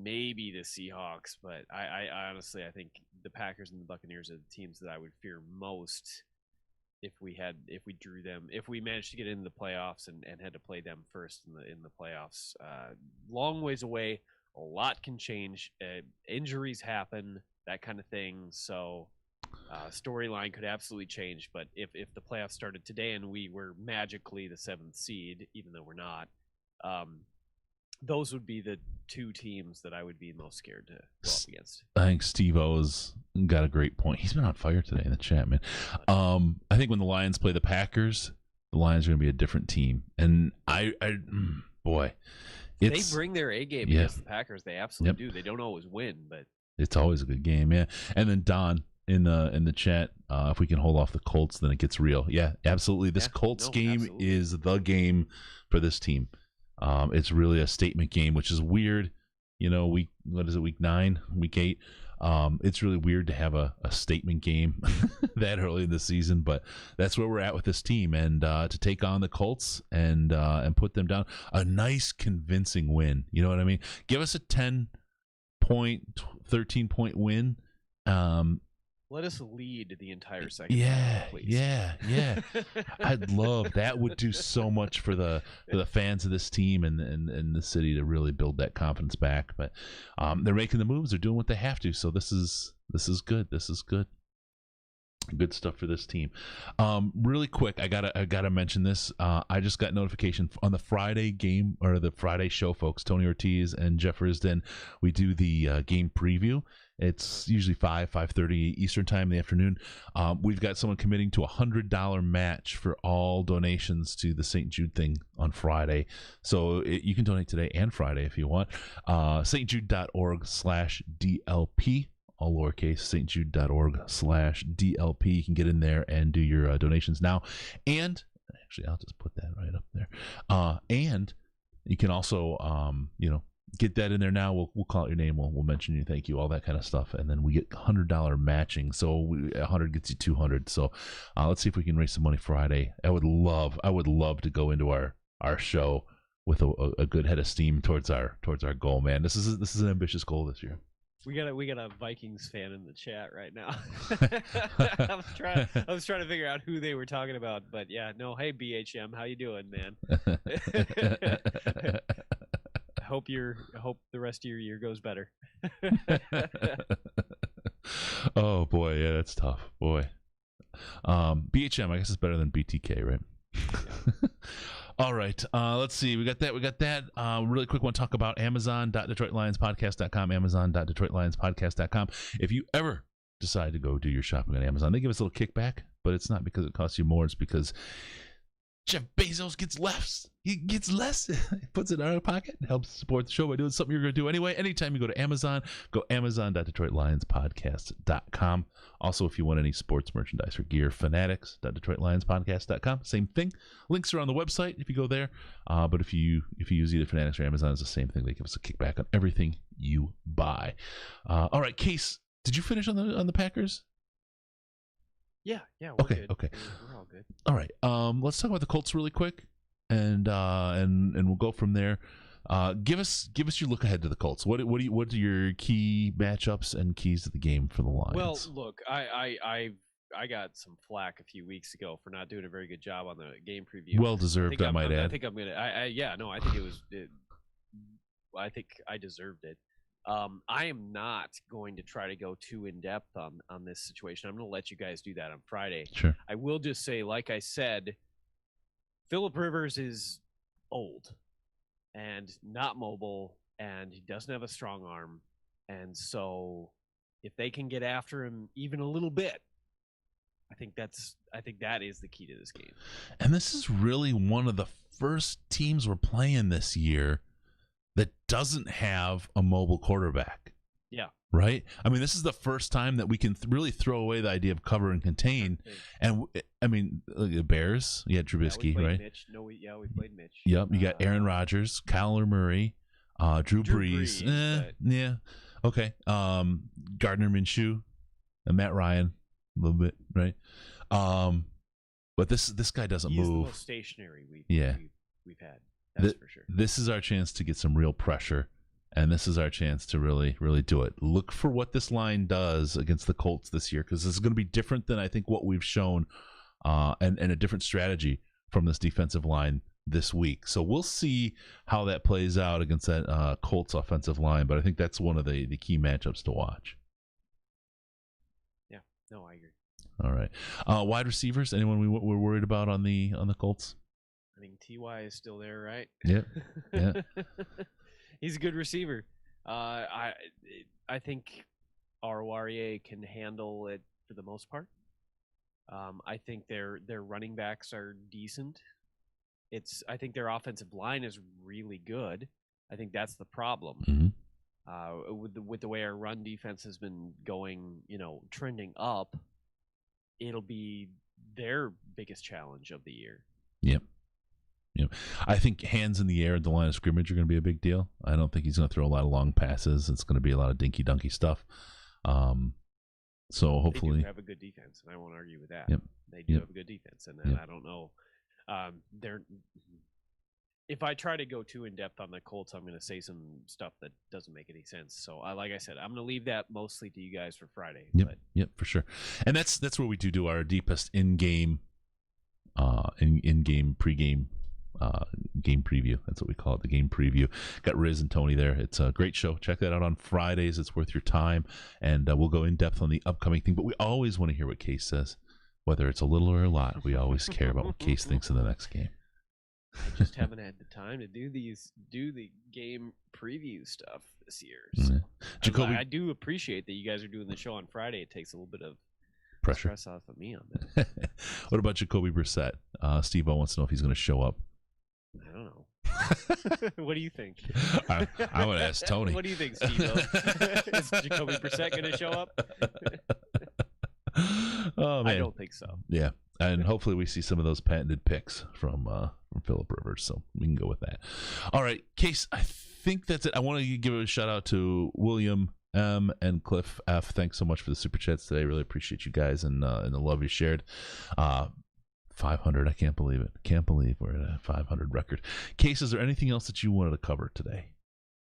maybe the Seahawks. But I honestly, I think the Packers and the Buccaneers are the teams that I would fear most if we drew them, if we managed to get into the playoffs and had to play them first in the playoffs. Long ways away. A lot can change. Injuries happen, that kind of thing. So storyline could absolutely change. But if the playoffs started today and we were magically the 7th seed, even though we're not, those would be the two teams that I would be most scared to go up against. I think Steve-O's got a great point. He's been on fire today in the chat, man. I think when the Lions play the Packers, the Lions are going to be a different team. And boy, they bring their A game against the Packers. They absolutely do. They don't always win, but it's always a good game, yeah. And then Don in the chat, if we can hold off the Colts, then it gets real. Yeah, absolutely. This Colts game is the game for this team. It's really a statement game, which is weird. Week 9, week 8. It's really weird to have a statement game that early in the season, but that's where we're at with this team. And to take on the Colts and put them down, a nice convincing win. You know what I mean? Give us a 10-point, 13-point win. Let us lead the entire second half, please. Yeah. I'd love that. Would do so much for the fans of this team and the city to really build that confidence back. But they're making the moves. They're doing what they have to. So this is good. This is good. Good stuff for this team. Really quick, I gotta mention this. I just got notification on the Friday game or the Friday show, folks. Tony Ortiz and Jeff Risden. We do the game preview. It's usually 5:30 Eastern time in the afternoon. We've got someone committing to $100 match for all donations to the St. Jude thing on Friday. So you can donate today and Friday if you want. stjude.org/DLP. All lowercase, stjude.org/DLP. You can get in there and do your donations now. And actually, I'll just put that right up there. And you can also, get that in there now. We'll call out your name. We'll mention you, thank you, all that kind of stuff. And then we get $100 matching. So 100 gets you 200. So let's see if we can raise some money Friday. I would love to go into our show with a good head of steam towards our goal, man. This is an ambitious goal this year. We got a Vikings fan in the chat right now. I was trying to figure out who they were talking about, but yeah, no. Hey BHM, how you doing, man? I hope the rest of your year goes better. Oh boy, yeah, that's tough, boy. BHM, I guess it's better than BTK, right? All right, let's see. We got that. Really quick, want to talk about Amazon.DetroitLionsPodcast.com, Amazon.DetroitLionsPodcast.com. If you ever decide to go do your shopping on Amazon, they give us a little kickback, but it's not because it costs you more. It's because Jeff Bezos gets less. He gets less. He puts it in our pocket and helps support the show by doing something you're going to do anyway. Anytime you go to Amazon, go Amazon.DetroitLionsPodcast.com. Also, if you want any sports merchandise or gear, Fanatics.DetroitLionsPodcast.com. Same thing. Links are on the website if you go there. But if you use either Fanatics or Amazon, it's the same thing. They give us a kickback on everything you buy. All right, Case, did you finish on the Packers? Yeah, we're Okay. good. We're all good. All right. Let's talk about the Colts really quick, and we'll go from there. Give us your look ahead to the Colts. What are your key matchups and keys to the game for the Lions? Well, look, I got some flack a few weeks ago for not doing a very good job on the game preview. Well deserved, I might add. I think I'm gonna. I think I think I deserved it. I am not going to try to go too in depth on this situation. I'm going to let you guys do that on Friday. Sure. I will just say, like I said, Phillip Rivers is old and not mobile, and he doesn't have a strong arm. And so if they can get after him even a little bit, I think that is the key to this game. And this is really one of the first teams we're playing this year that doesn't have a mobile quarterback. Yeah. Right? I mean, this is the first time that we can really throw away the idea of cover and contain. And, I mean, look at Bears. You had Trubisky, right? Mitch. We played Mitch. Yep. You got Aaron Rodgers, Kyler Murray, Drew Brees. Yeah. Okay. Gardner Minshew and Matt Ryan a little bit, right? But this guy doesn't move. He's the most stationary we've had. That's for sure. This is our chance to get some real pressure, and this is our chance to really, really do it. Look for what this line does against the Colts this year, because this is going to be different than I think what we've shown, and a different strategy from this defensive line this week. So we'll see how that plays out against that Colts offensive line, but I think that's one of the key matchups to watch. Yeah, no, I agree. All right. Wide receivers, anyone we're worried about on the Colts? I mean, T.Y. is still there, right? Yeah. He's a good receiver. I think Aruarie can handle it for the most part. I think their running backs are decent. I think their offensive line is really good. I think that's the problem. Mm-hmm. With the way our run defense has been going, trending up, it'll be their biggest challenge of the year. Yep. I think hands in the air at the line of scrimmage are going to be a big deal. I don't think he's going to throw a lot of long passes. It's going to be a lot of dinky-dunky stuff. So hopefully they do have a good defense, and I won't argue with that. Yep. They do have a good defense, and I don't know. If I try to go too in depth on the Colts, I'm going to say some stuff that doesn't make any sense. So, like I said, I'm going to leave that mostly to you guys for Friday. Yep, for sure. And that's where we do our deepest in-game pregame. Game preview. That's what we call it, the game preview. Got Riz and Tony there. It's a great show. Check that out on Fridays. It's worth your time, and we'll go in depth on the upcoming thing. But we always want to hear what Case says, whether it's a little or a lot. We always care about what Case thinks of the next game. I just haven't had the time to do the game preview stuff this year. So Jacoby, I do appreciate that you guys are doing the show on Friday. It takes a little bit of pressure stress off of me on that. What about Jacoby Brissett? Steve O wants to know if he's going to show up. I don't know. What do you think? I would ask Tony. What do you think, Steve? Is Jacoby Brissett going to show up? Oh man, I don't think so. Yeah, and hopefully we see some of those patented picks from Phillip Rivers, so we can go with that. All right, Case, I think that's it. I want to give a shout out to William M and Cliff F. Thanks so much for the super chats today. Really appreciate you guys and the love you shared. 500. I can't believe it. Can't believe we're at a 500 record. Case, is there anything else that you wanted to cover today?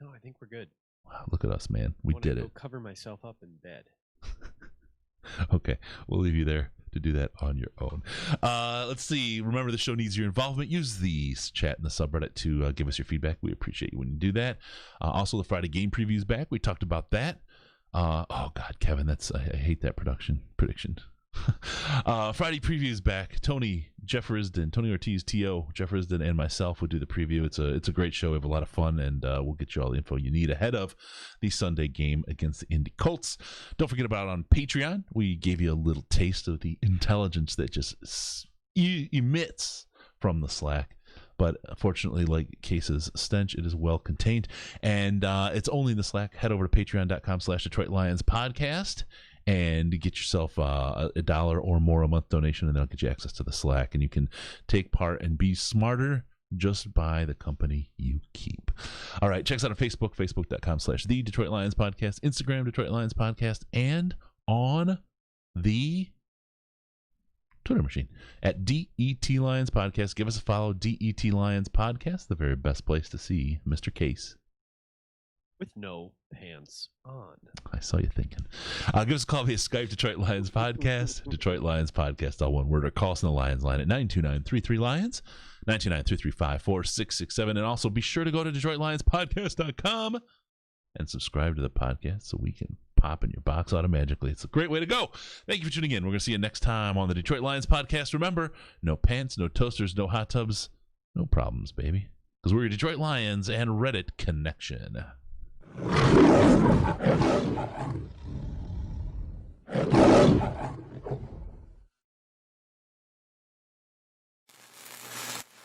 No, I think we're good. Wow, look at us, man. We did it. Cover myself up in bed. Okay, we'll leave you there. to do that on your own. Let's see. Remember, the show needs your involvement. Use the chat in the subreddit to give us your feedback. We appreciate you when you do that. Also, the Friday game preview is back. We talked about that. Oh God, Kevin, I hate that prediction. Friday preview is back. Tony Ortiz, T.O., Jeff Risden, and myself would do the preview. It's a great show. We have a lot of fun, and we'll get you all the info you need ahead of the Sunday game against the Indy Colts. Don't forget about on Patreon. We gave you a little taste of the intelligence that just emits from the Slack. But fortunately, like Case's stench, it is well contained. And it's only in the Slack. Head over to patreon.com/Detroit Lions podcast and get yourself a $1 or more a month donation, and that'll get you access to the Slack. And you can take part and be smarter just by the company you keep. All right, check us out on Facebook, facebook.com/The Detroit Lions Podcast, Instagram, Detroit Lions Podcast, and on the Twitter machine at DET Lions Podcast. Give us a follow, DET Lions Podcast, the very best place to see Mr. Case. With no pants on. I saw you thinking. Give us a call via Skype, Detroit Lions Podcast, Detroit Lions Podcast, all one word, or call us on the Lions line at 929-33-LIONS, 929-335-4667. And also be sure to go to DetroitLionsPodcast.com and subscribe to the podcast so we can pop in your box automatically. It's a great way to go. Thank you for tuning in. We're going to see you next time on the Detroit Lions Podcast. Remember, no pants, no toasters, no hot tubs, no problems, baby. Because we're your Detroit Lions and Reddit connection.